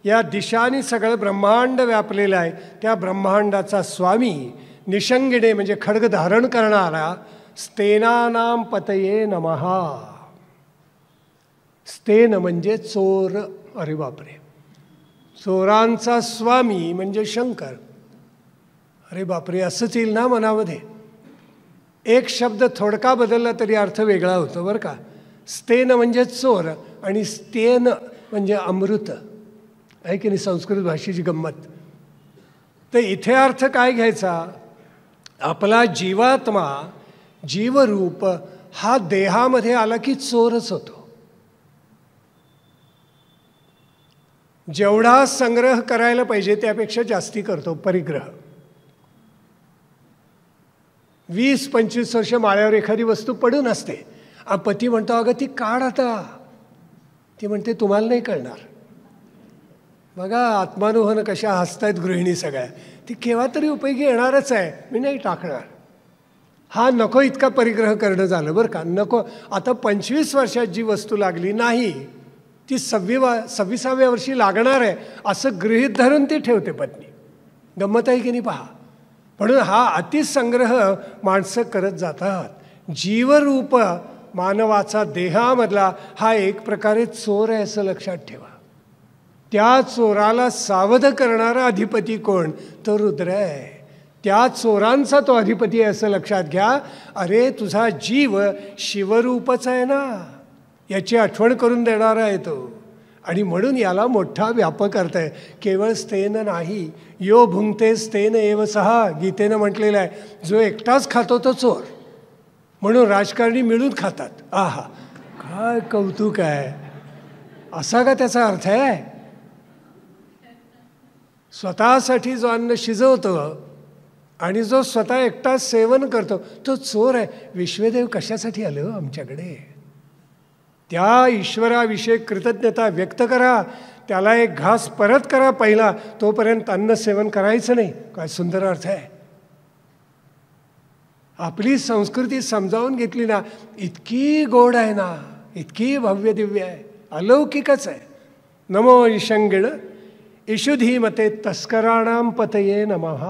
Speaker 1: या दिशाने सगळं ब्रह्मांड व्यापलेलं आहे. त्या ब्रह्मांडाचा स्वामी, निषंगिणे म्हणजे खड्ग धारण करणारा, स्तेनानां पतये नमः. स्तेन म्हणजे चोर, अरे बापरे, चोरांचा स्वामी म्हणजे शंकर. अरे बापरे, असंच येईल ना मनामध्ये. एक शब्द थोडका बदलला तरी अर्थ वेगळा होतो बरं का. स्तेन म्हणजे चोर आणि स्तेन म्हणजे अमृत आहे की नाही, संस्कृत भाषेची गंमत. तर इथे अर्थ काय घ्यायचा, आपला जीवात्मा, जीवरूप हा देहामध्ये आला की चोरच होतो. जेवढा संग्रह करायला पाहिजे त्यापेक्षा जास्ती करतो परिग्रह. 20-25 वर्ष माळ्यावर एखादी वस्तू पडून असते, पती म्हणतो अगं ती काढ आता, ती म्हणते तुम्हाला नाही कळणार. बघा आत्मानुभवानं कशा हसतायत गृहिणी सगळ्या, ती केव्हा तरी उपयोगी येणारच आहे, मी नाही टाकणार. हा नको इतका परिग्रह करणं झालं बरं का. नको, आता 25 वर्षात जी वस्तू लागली नाही ती 26व्या वर्षी लागणार आहे असं गृहीत धरून ती ठेवते पत्नी. गंमत आहे की नाही पहा. म्हणून हा अतिसंग्रह माणसं करत जातात. जीवरूप मानवाचा देहामधला हा एक प्रकारे चोर आहे असं लक्षात ठेवा. त्या चोराला सावध करणारा अधिपती कोण, तो रुद्र आहे. त्या चोरांचा तो अधिपती आहे असं लक्षात घ्या. अरे तुझा जीव शिवरूपच आहे ना, याची आठवण करून देणारा आहे तो. आणि म्हणून याला मोठा व्यापक अर्थ आहे. केवळ स्तेन नाही, यो भुंगते स्तेन एव सहा, गीतेनं म्हटलेलं आहे. जो एकटाच खातो तो चोर. म्हणून राजकारणी मिळून खातात. आहा, काय कौतुक आहे. असा का त्याचा अर्थ आहे. स्वतःसाठी जो अन्न शिजवतो आणि जो स्वतः एकटाच सेवन करतो तो चोर आहे. विश्वदेव कशासाठी आले हो आमच्याकडे. त्या ईश्वराविषयी कृतज्ञता व्यक्त करा, त्याला एक घास परत करा पहिला, तोपर्यंत अन्न सेवन करायचं नाही. काय सुंदर अर्थ आहे. आपली संस्कृती समजावून घेतली ना, इतकी गोड आहे ना, इतकी भव्य दिव्य आहे, अलौकिकच आहे. नमो ईशंगिण ईशुधीमते तस्कराणां पतये नमः.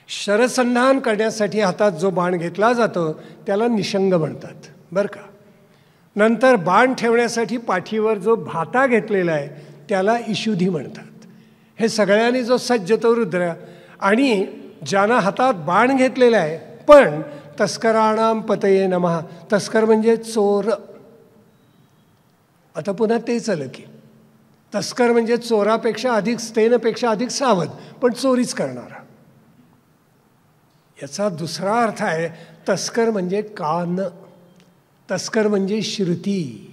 Speaker 1: शरसंधान करण्यासाठी हातात जो बाण घेतला जातो त्याला निषंग म्हणतात बरं का. नंतर बाण ठेवण्यासाठी पाठीवर जो भाता घेतलेला आहे त्याला ईशुधी म्हणतात. हे सगळ्यांनी जो सज्ज तो रुद्र. आणि ज्यानं हातात बाण घेतलेला आहे, पण तस्कराणां पतये नमः. तस्कर म्हणजे चोर. आता पुन्हा तेच आलं की तस्कर म्हणजे चोरापेक्षा अधिक, स्तेनपेक्षा अधिक सावध, पण चोरीच करणारा. याचा दुसरा अर्थ आहे तस्कर म्हणजे कान, तस्कर म्हणजे श्रुती.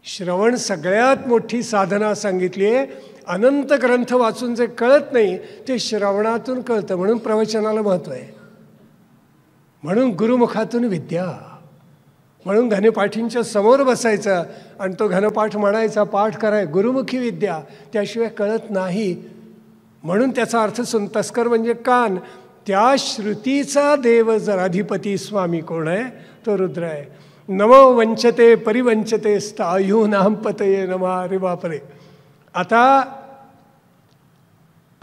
Speaker 1: श्रवण सगळ्यात मोठी साधना सांगितली आहे. अनंत ग्रंथ वाचून जे कळत नाही ते श्रवणातून कळतं, म्हणून प्रवचनाला महत्त्व आहे. म्हणून गुरुमुखातून विद्या. म्हणून घनपाठींच्या समोर बसायचं आणि तो घनपाठ म्हणायचा, पाठ कराय, गुरुमुखी विद्या, त्याशिवाय कळत नाही. म्हणून त्याचा अर्थ तस्कर म्हणजे कान. त्या श्रुतीचा देव जर अधिपती स्वामी कोण आहे, तो रुद्र आहे. नमो वंचते परिवंचते स्थायूनां पतये नमः. अरे बापरे. आता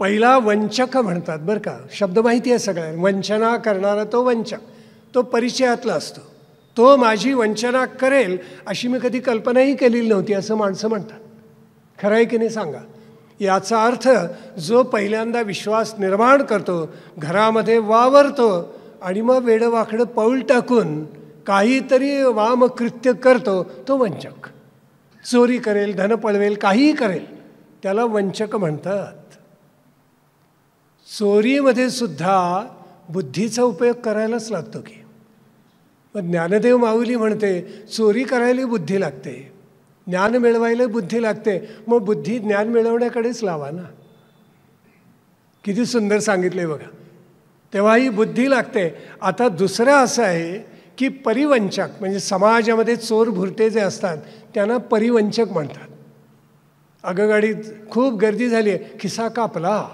Speaker 1: पहिला वंचक म्हणतात बरं का. शब्द माहिती आहे सगळ्यांना. वंचना करणारा तो वंचक, तो परिचयातला असतो. तो माझी वंचना करेल अशी मी कधी कल्पनाही केलेली नव्हती असं माणसं म्हणतात. खरं आहे की नाही सांगा. याचा अर्थ जो पहिल्यांदा विश्वास निर्माण करतो, घरामध्ये वावरतो आणि मग वेडंवाकडं पाऊल टाकून काहीतरी वामकृत्य करतो तो वंचक. चोरी करेल, धन पळवेल, काहीही करेल, त्याला वंचक म्हणतात. चोरीमध्ये सुद्धा बुद्धीचा उपयोग करायलाच लागतो की. मग ज्ञानदेव माऊली म्हणते चोरी करायला बुद्धी लागते, ज्ञान मिळवायला बुद्धी लागते, मग बुद्धी ज्ञान मिळवण्याकडेच लावा ना. किती सुंदर सांगितले बघा. तेव्हाही बुद्धी लागते. आता दुसरं असं आहे की परिवंचक म्हणजे समाजामध्ये चोर भुरटे जे असतात त्यांना परिवंचक म्हणतात. अगं गाडीत खूप गर्दी झाली आहे, खिसा कापला.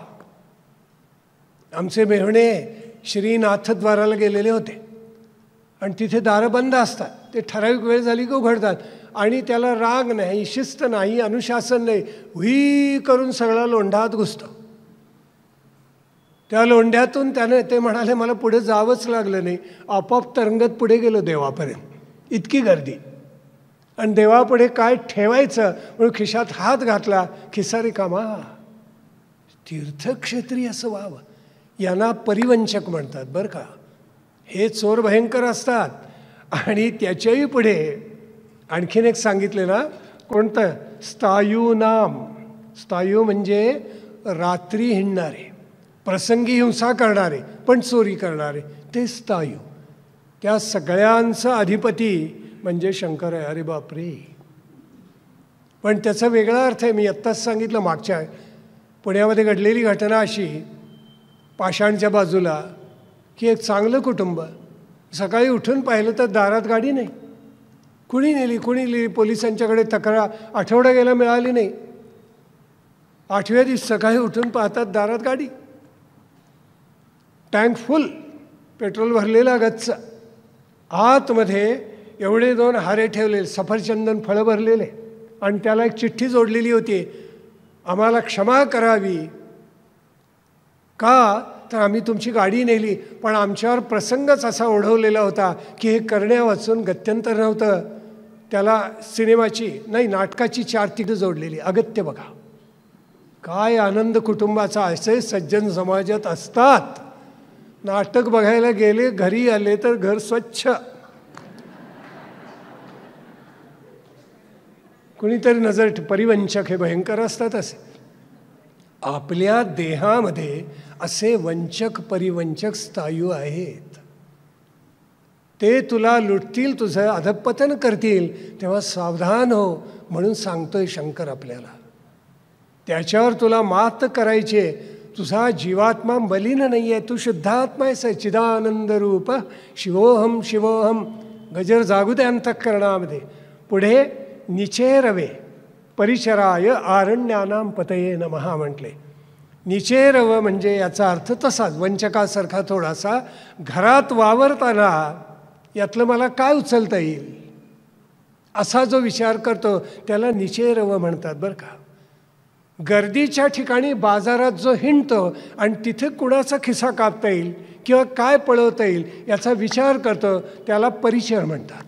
Speaker 1: आमचे मेहणे श्रीनाथद्वाराला गेलेले होते आणि तिथे दारं बंद असतात. ते ठराविक वेळ झाली की उघडतात आणि त्याला राग नाही, शिस्त नाही, अनुशासन नाही, हुई करून सगळा लोंढात घुसतो. त्या लोंढ्यातून त्याने ते म्हणाले मला पुढे जावंच लागलं नाही, आपोआप तरंगत पुढे गेलो देवापर्यंत. इतकी गर्दी. आणि देवापुढे काय ठेवायचं म्हणून खिशात हात घातला, खिसा रिकामा. तीर्थक्षेत्री असं व्हावं. यांना परिवंचक म्हणतात बरं का. हे चोर भयंकर असतात. आणि त्याच्याही पुढे आणखीन एक सांगितले ना, कोणतं? स्थायू नाम. स्थायू म्हणजे रात्री हिंडणारे, प्रसंगी हिंसा करणारे पण चोरी करणारे, ते स्थायू. त्या सगळ्यांचा अधिपती म्हणजे शंकर आहे. अरे बापरे. पण त्याचा वेगळा अर्थ आहे. मी आत्ताच सांगितलं मागच्या पुण्यामध्ये घडलेली घटना अशी, पाषाणच्या बाजूला, की एक चांगलं कुटुंब सकाळी उठून पाहिलं तर दारात गाडी नाही. कुणी नेली, कुणी नेली, पोलिसांच्याकडे तक्रार आठवडा गेला मिळाली नाही. 8व्या दिवशी सकाळी उठून पाहतात दारात गाडी, टँक फुल, पेट्रोल भरलेला गच्च, आतमध्ये एवढे 2 हारे ठेवलेले, सफरचंदन फळं भरलेले आणि त्याला एक चिठ्ठी जोडलेली होती, आम्हाला क्षमा करावी. का तर आम्ही तुमची गाडी नेली पण आमच्यावर प्रसंगच असा ओढवलेला होता की हे करण्या वाचून गत्यंतर नव्हतं. त्याला सिनेमाची नाही नाटकाची 4 तिकीटं जोडलेली. अगत्य बघा. काय आनंद कुटुंबाचा. असे सज्जन समाजात असतात. नाटक बघायला गेले, घरी आले तर घर स्वच्छ. कुणीतरी नजर. परिवंचक हे भयंकर असतात. असे आपल्या देहामध्ये असे वंचक परिवंचक स्थायू आहेत. ते तुला लुटतील, तुझं अधःपतन करतील, तेव्हा सावधान हो म्हणून सांगतोय शंकर आपल्याला. त्याच्यावर तुला मात करायचे. तुझा जीवात्मा मलिन नाही आहे, तू शुद्धात्मा आहेस. चिदानंद रूप शिवोहम शिवोहम. गजर जागू दे अंतःकरणामध्ये. पुढे निचेरवे परिचराय आरण्यानां पतये नमः म्हटले. निचेरव म्हणजे याचा अर्थ तसाच वंचकासारखा थोडासा. घरात वावरताना यातलं मला काय उचलता येईल असा जो विचार करतो त्याला निचेरव म्हणतात बरं का. गर्दीच्या ठिकाणी बाजारात जो हिंडतो आणि तिथे कुणाचा खिसा कापता येईल किंवा काय पळवता येईल याचा विचार करतो त्याला परिचर म्हणतात.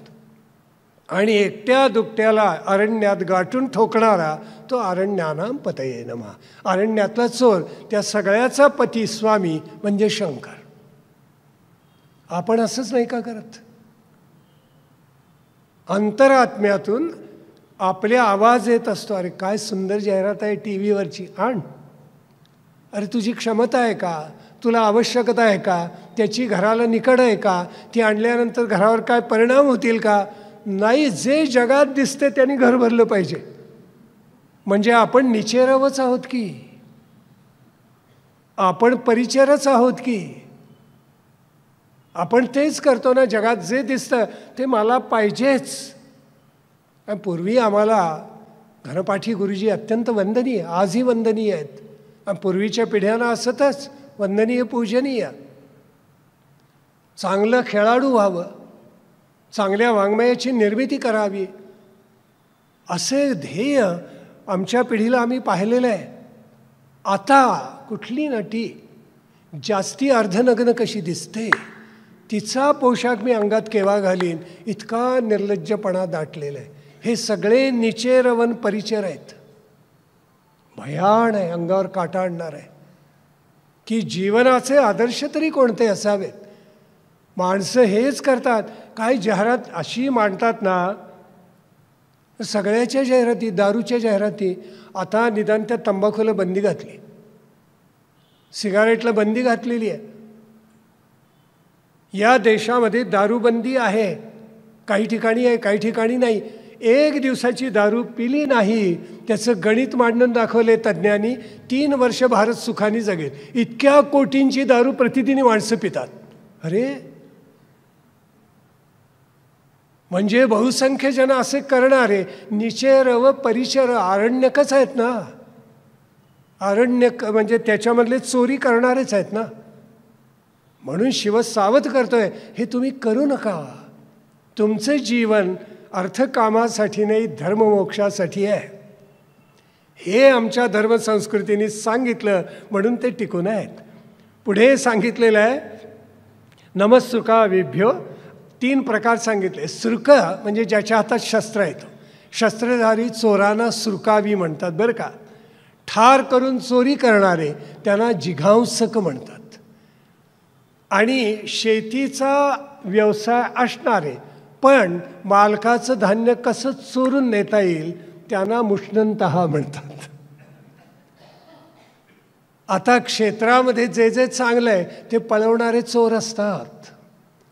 Speaker 1: आणि एकट्या दुकट्याला अरण्यात गाठून ठोकणारा तो आरण्यानां पतये नमः. अरण्यातला चोर त्या सगळ्याचा पती स्वामी म्हणजे शंकर. आपण असंच नाही का करत? अंतरात्म्यातून आपल्या आवाज येत असतो, अरे काय सुंदर जाहिरात आहे टी व्हीवरची, आण. अरे तुझी क्षमता आहे का? तुला आवश्यकता आहे का? त्याची घराला निकड आहे का? ती आणल्यानंतर घरावर काय परिणाम होतील का? नाही. जे जगात दिसते त्यांनी घर भरलं पाहिजे. म्हणजे आपण निचेरवच आहोत की, आपण परिचरच आहोत की. आपण तेच करतो ना. जगात जे दिसतं ते मला पाहिजेच. पूर्वी आम्हाला घनपाठी गुरुजी अत्यंत वंदनीय, आजही वंदनीय आहेत. आणि पूर्वीच्या पिढ्यांना असतच वंदनीय पूजनीय. चांगलं खेळाडू व्हावं, चांगल्या वाङ्मयाची निर्मिती करावी, असे ध्येय आमच्या पिढीला आम्ही पाहिलेलं आहे. आता कुठली नटी जास्ती अर्धनग्न कशी दिसते, तिचा पोशाख मी अंगात केव्हा घालीन, इतका निर्लज्जपणा दाटलेला आहे. हे सगळे निचेरवन परिचर आहेत. भयान आहे, अंगावर काटा आणणार आहे. की जीवनाचे आदर्श तरी कोणते असावेत? माणसं हेच करतात. काय जाहिरात अशी मांडतात ना, सगळ्याच्या जाहिराती, दारूच्या जाहिराती. आता निदान त्या तंबाखूला बंदी घातली, सिगारेटला बंदी घातलेली आहे. या देशामध्ये दारूबंदी आहे, काही ठिकाणी आहे, काही ठिकाणी नाही. एक दिवसाची दारू पिली नाही, त्याचं गणित मांडून दाखवले तज्ज्ञांनी, 3 वर्ष भारत सुखाने जगेल. इतक्या कोटींची दारू प्रतिदिनी माणसं पितात. अरे, म्हणजे बहुसंख्य जन असे करणारे निचेर व परिचर आरण्यकच आहेत ना. आरण्यक म्हणजे त्याच्यामधले चोरी करणारेच आहेत ना. म्हणून शिव सावध करतोय, हे तुम्ही करू नका. तुमचं जीवन अर्थकामासाठी नाही, धर्ममोक्षासाठी आहे. हे आमच्या धर्मसंस्कृतीने सांगितलं, म्हणून ते टिकून आहेत. पुढे सांगितलेलं आहे नमस्सृकाविभ्यो, 3 प्रकार सांगितले. सृक म्हणजे ज्याच्या हातात शस्त्र येतं, शस्त्रधारी चोरांना सृकावी म्हणतात बरं का. ठार करून चोरी करणारे त्यांना जिघांसक म्हणतात. आणि शेतीचा व्यवसाय असणारे पण मालकाचं धान्य कसं चोरून नेता येईल त्यांना मुष्णन्तः म्हणतात. आता क्षेत्रामध्ये जे जे चांगलं आहे ते पळवणारे चोर असतात.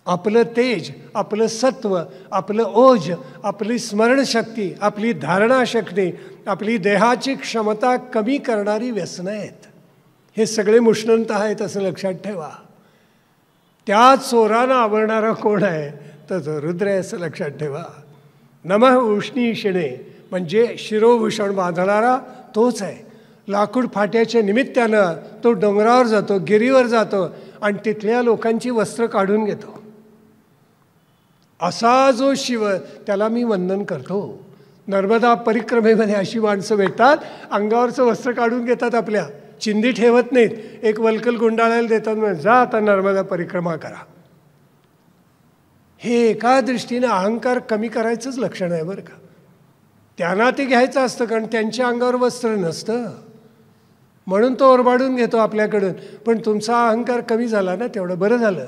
Speaker 1: आपलं तेज, आपलं सत्व, आपलं ओज, आपली स्मरणशक्ती, आपली धारणाशक्ती, आपली देहाची क्षमता कमी करणारी व्यसनं आहेत. हे सगळे मुष्णन्तः आहेत असं लक्षात ठेवा. त्या चोरांना आवरणारा कोण आहे तर तो रुद्र आहे असं लक्षात ठेवा. नमः उष्णीषिणे म्हणजे शिरोभूषण बांधणारा तोच आहे. लाकूड फाट्याच्या निमित्तानं तो डोंगरावर जातो, गिरीवर जातो आणि तिथल्या लोकांची वस्त्र काढून घेतो. असा जो शिव, त्याला मी वंदन करतो. नर्मदा परिक्रमेमध्ये अशी माणसं भेटतात, अंगावरचं वस्त्र काढून घेतात, आपल्या चिंधी ठेवत नाहीत, एक वल्कल गुंडाळायला देतात, म्हणजे जा आता नर्मदा परिक्रमा करा. हे एका दृष्टीने अहंकार कमी करायचंच लक्षण आहे बरं का. त्यांना ते घ्यायचं असतं कारण त्यांच्या अंगावर वस्त्र नसतं, म्हणून तो ओरबाडून घेतो आपल्याकडून. पण तुमचा अहंकार कमी झाला ना, तेवढं बरं झालं.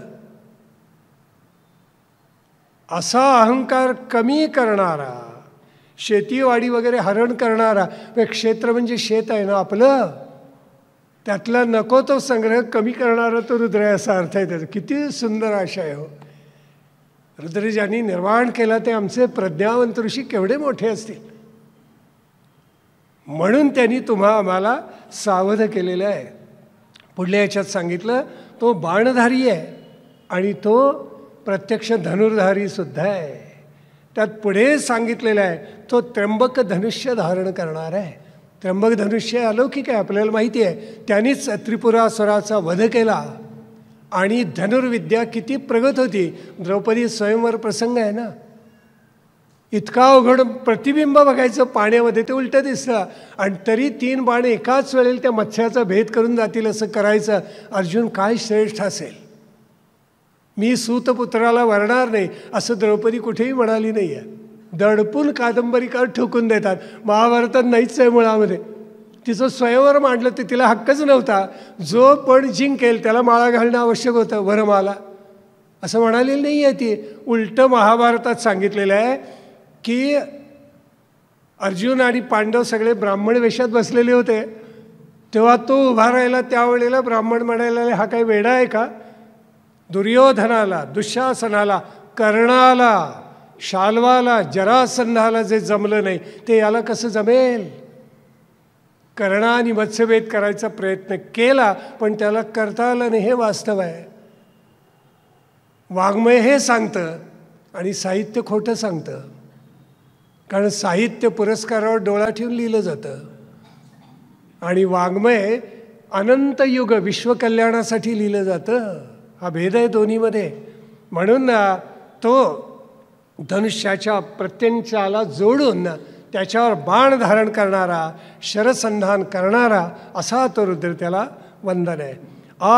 Speaker 1: असा अहंकार कमी करणारा, शेतीवाडी वगैरे हरण करणारा, क्षेत्र म्हणजे शेत आहे ना आपलं, त्यातला नको तो संग्रह कमी करणारा तो रुद्र आहे असा अर्थ आहे त्याचा. किती सुंदर आशय हो. रुद्र ज्यांनी निर्माण केला ते आमचे प्रज्ञावंत ऋषी केवढे मोठे असतील. म्हणून त्यांनी आम्हाला सावध केलेलं आहे. पुढल्या याच्यात सांगितलं तो बाणधारी आहे आणि तो प्रत्यक्ष धनुर्धारी सुद्धा आहे. त्यात पुढे सांगितलेलं आहे तो त्र्यंबक धनुष्य धारण करणार आहे. त्र्यंबक धनुष्य अलौकिक आहे, आपल्याला माहिती आहे. त्यांनीच त्रिपुरासुराचा वध केला आणि धनुर्विद्या किती प्रगत होती. द्रौपदी स्वयंवर प्रसंग आहे ना, इतका अवघड प्रतिबिंब बघायचं पाण्यामध्ये, ते उलटं दिसतं आणि तरी 3 बाण एकाच वेळेला त्या मत्स्याचा भेद करून जातील असं करायचं. अर्जुन काय श्रेष्ठ असेल. मी सूतपुत्राला वरणार नाही असं द्रौपदी कुठेही म्हणाली नाही आहे. दडपून कादंबरीकार ठोकून देतात. महाभारतात नाहीच आहे मुळामध्ये. तिचं स्वयंवर मांडलं तर तिला हक्कच नव्हता. जो पण जिंकेल त्याला माळा घालणं आवश्यक होतं, वरमाला असं म्हणालेलं नाही आहे ती. उलटं महाभारतात सांगितलेलं आहे की अर्जुन आणि पांडव सगळे ब्राह्मण वेशात बसलेले होते, तेव्हा तो उभा राहिला. त्यावेळेला ब्राह्मण म्हणायला हा काही वेडा आहे का. दुर्योधनाला, दुःशासनाला, कर्णाला, शाल्वाला, जरासंधाला जे जमलं नाही ते याला कसं जमेल. कर्णाने मत्स्यभेद करायचा प्रयत्न केला पण त्याला करता आलं नाही, हे वास्तव आहे. वाङ्मय हे सांगतं आणि साहित्य खोटं सांगतं. कारण साहित्य पुरस्कारावर डोळा ठेवून लिहिलं जातं आणि वाङ्मय अनंत युग विश्वकल्याणासाठी लिहिलं जातं. हा भेद आहे दोन्हीमध्ये. म्हणून तो धनुष्याच्या प्रत्यंचाला जोडून त्याच्यावर बाण धारण करणारा, शरसंधान करणारा असा तो रुद्र, त्याला वंदन आहे.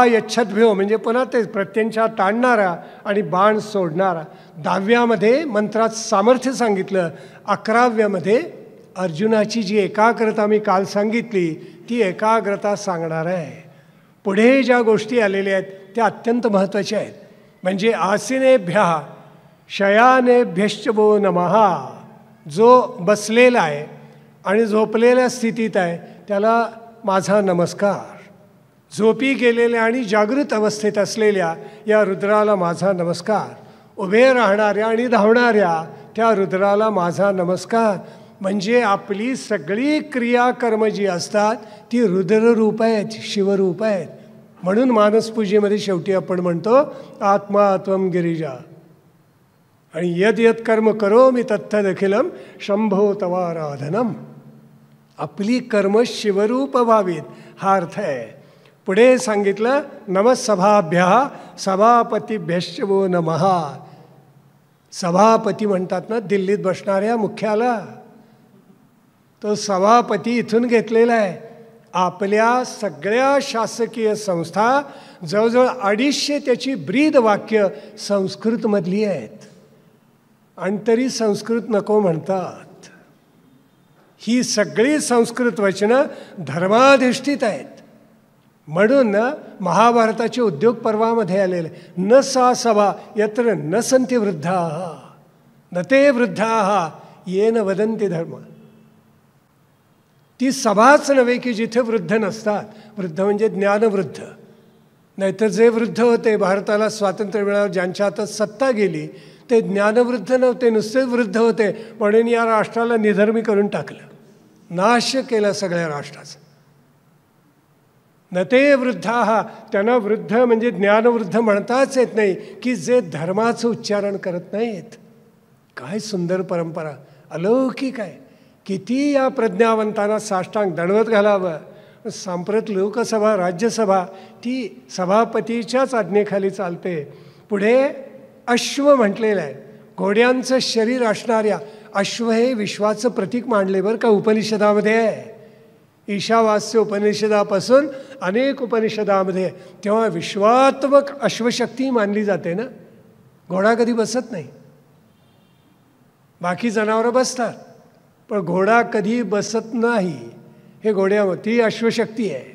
Speaker 1: यच्छद्भ्यो म्हणजे पुन्हा ते प्रत्यंचा ताणणारा आणि बाण सोडणारा. 10व्यामध्ये मंत्रात सामर्थ्य सांगितलं. 11व्यामध्ये अर्जुनाची जी एकाग्रता मी काल सांगितली ती एकाग्रता सांगणार आहे. पुढे ज्या गोष्टी आलेल्या आहेत त्या अत्यंत महत्त्वाच्या आहेत. म्हणजे आसीनेभ्य शयानेभ्यश्च वो नमः. जो बसलेला आहे आणि झोपलेल्या स्थितीत आहे त्याला माझा नमस्कार. झोपी गेलेल्या आणि जागृत अवस्थेत असलेल्या या रुद्राला माझा नमस्कार. उभे राहणाऱ्या आणि धावणाऱ्या त्या रुद्राला माझा नमस्कार. म्हणजे आपली सगळी क्रियाकर्म जी असतात ती रुद्ररूप आहेत, शिवरूप आहेत. म्हणून मानसपूजेमध्ये शेवटी आपण म्हणतो आत्मा त्वं गिरिजा आणि यद यद कर्म करोमि तत्तदखिलम शंभो तवाराधनम. आपली कर्म शिवरूप व्हावीत हा अर्थ आहे. पुढे सांगितलं नमस्सभाभ्यः सभापतीभ्यश्च वो नमः. सभापती म्हणतात ना दिल्लीत बसणाऱ्या मुख्याला, तो सभापती इथून घेतलेला आहे. आपल्या सगळ्या शासकीय संस्था जवळजवळ 250 त्याची ब्रीद वाक्य संस्कृतमधली आहेत आणि तरी संस्कृत नको म्हणतात. ही सगळी संस्कृत वचनं धर्माधिष्ठित आहेत. म्हणून महाभारताचे उद्योग पर्वामध्ये आलेले न सा सभा यत्र न सन्ति वृद्धाः न ते वृद्धाः येन वदन्ति धर्म. ती सभाच नव्हे की जिथे वृद्ध नसतात. वृद्ध म्हणजे ज्ञानवृद्ध. नाहीतर जे वृद्ध होते भारताला स्वातंत्र्य मिळालं ज्यांच्या हातात सत्ता गेली ते ज्ञानवृद्ध नव्हते, नुसतेच वृद्ध होते. म्हणून या राष्ट्राला निधर्मी करून टाकलं, नाश केला सगळ्या राष्ट्राचा. न ते वृद्धाः, त्यांना वृद्ध म्हणजे ज्ञानवृद्ध म्हणताच येत नाही की जे धर्माचं उच्चारण करत नाहीत. काय सुंदर परंपरा, अलौकिक आहे. किती या प्रज्ञावंतांना साष्टांग दंडवत घालावं. सांप्रत लोकसभा राज्यसभा ती सभापतीच्याच आज्ञेखाली चालते. पुढे अश्व म्हटलेलं आहे. घोड्यांचं शरीर असणाऱ्या अश्व हे विश्वाचं प्रतीक मानले बरं का उपनिषदामध्ये आहे. ईशावास्य उपनिषदापासून अनेक उपनिषदामध्ये. तेव्हा विश्वात्मक अश्वशक्ती मानली जाते ना. घोडा कधी बसत नाही, बाकी जनावरं बसतात पण घोडा कधी बसत नाही. हे घोड्यावर ती अश्वशक्ती आहे.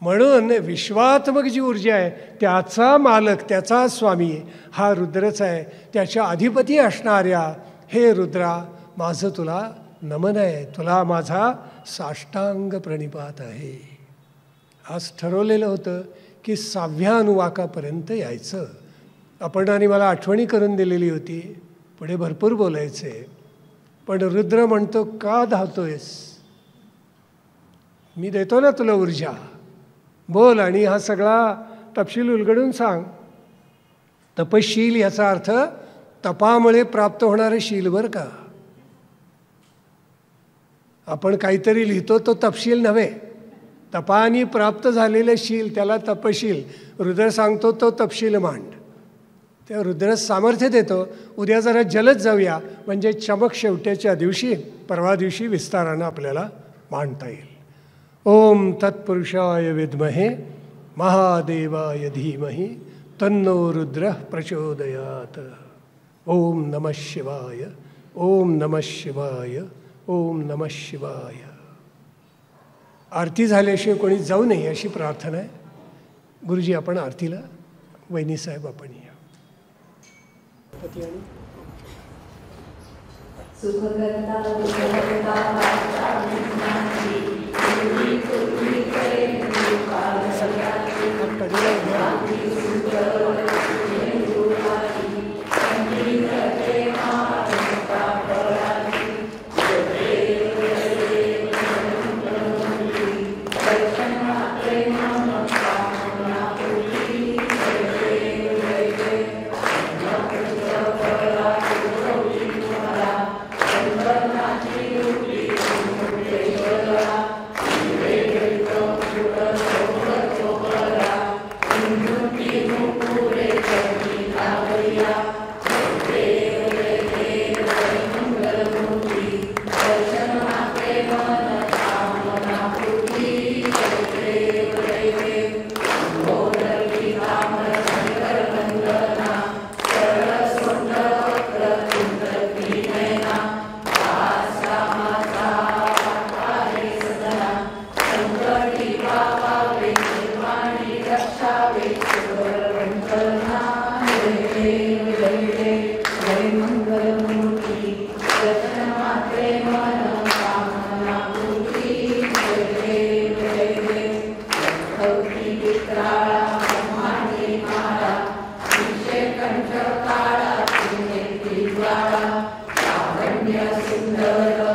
Speaker 1: म्हणून विश्वात्मक जी ऊर्जा आहे त्याचा मालक त्याचा स्वामी हा रुद्रच आहे. त्याच्या अधिपती असणाऱ्या हे रुद्रा माझं तुला नमन आहे, तुला माझा साष्टांग प्रणिपात आहे. आज ठरवलेलं होतं की 6व्या अनुवाकापर्यंत यायचं. आपण आणि मला आठवणी करून दिलेली होती. पुढे भरपूर बोलायचे पण रुद्र म्हणतो का धावतोयस, मी देतो ना तुला ऊर्जा, बोल आणि हा सगळा तपशील उलगडून सांग. तपशील याचा अर्थ तपामुळे प्राप्त होणारे शील बरं का. आपण काहीतरी लिहितो तो तपशील नव्हे, तपानी प्राप्त झालेले शील त्याला तपशील. रुद्र सांगतो तो तपशील मांड. त्या रुद्र सामर्थ्य देतो. उद्या जरा जलद जाऊया म्हणजे चमक शेवट्याच्या दिवशी परवा दिवशी विस्तारानं आपल्याला मांडता येईल. ओम तत्पुरुषाय विद्महे महादेवाय धीमहि तन्नो रुद्र प्रचोदयात. ओम नमः शिवाय, ओम नमः शिवाय, ओम नमः शिवाय. आरती झाल्याशिवाय कोणी जाऊ नये अशी प्रार्थना आहे. गुरुजी आपण आरतीला वहिनीसाहेब आपण या.
Speaker 2: ज्वाळा लावण्य सुंदर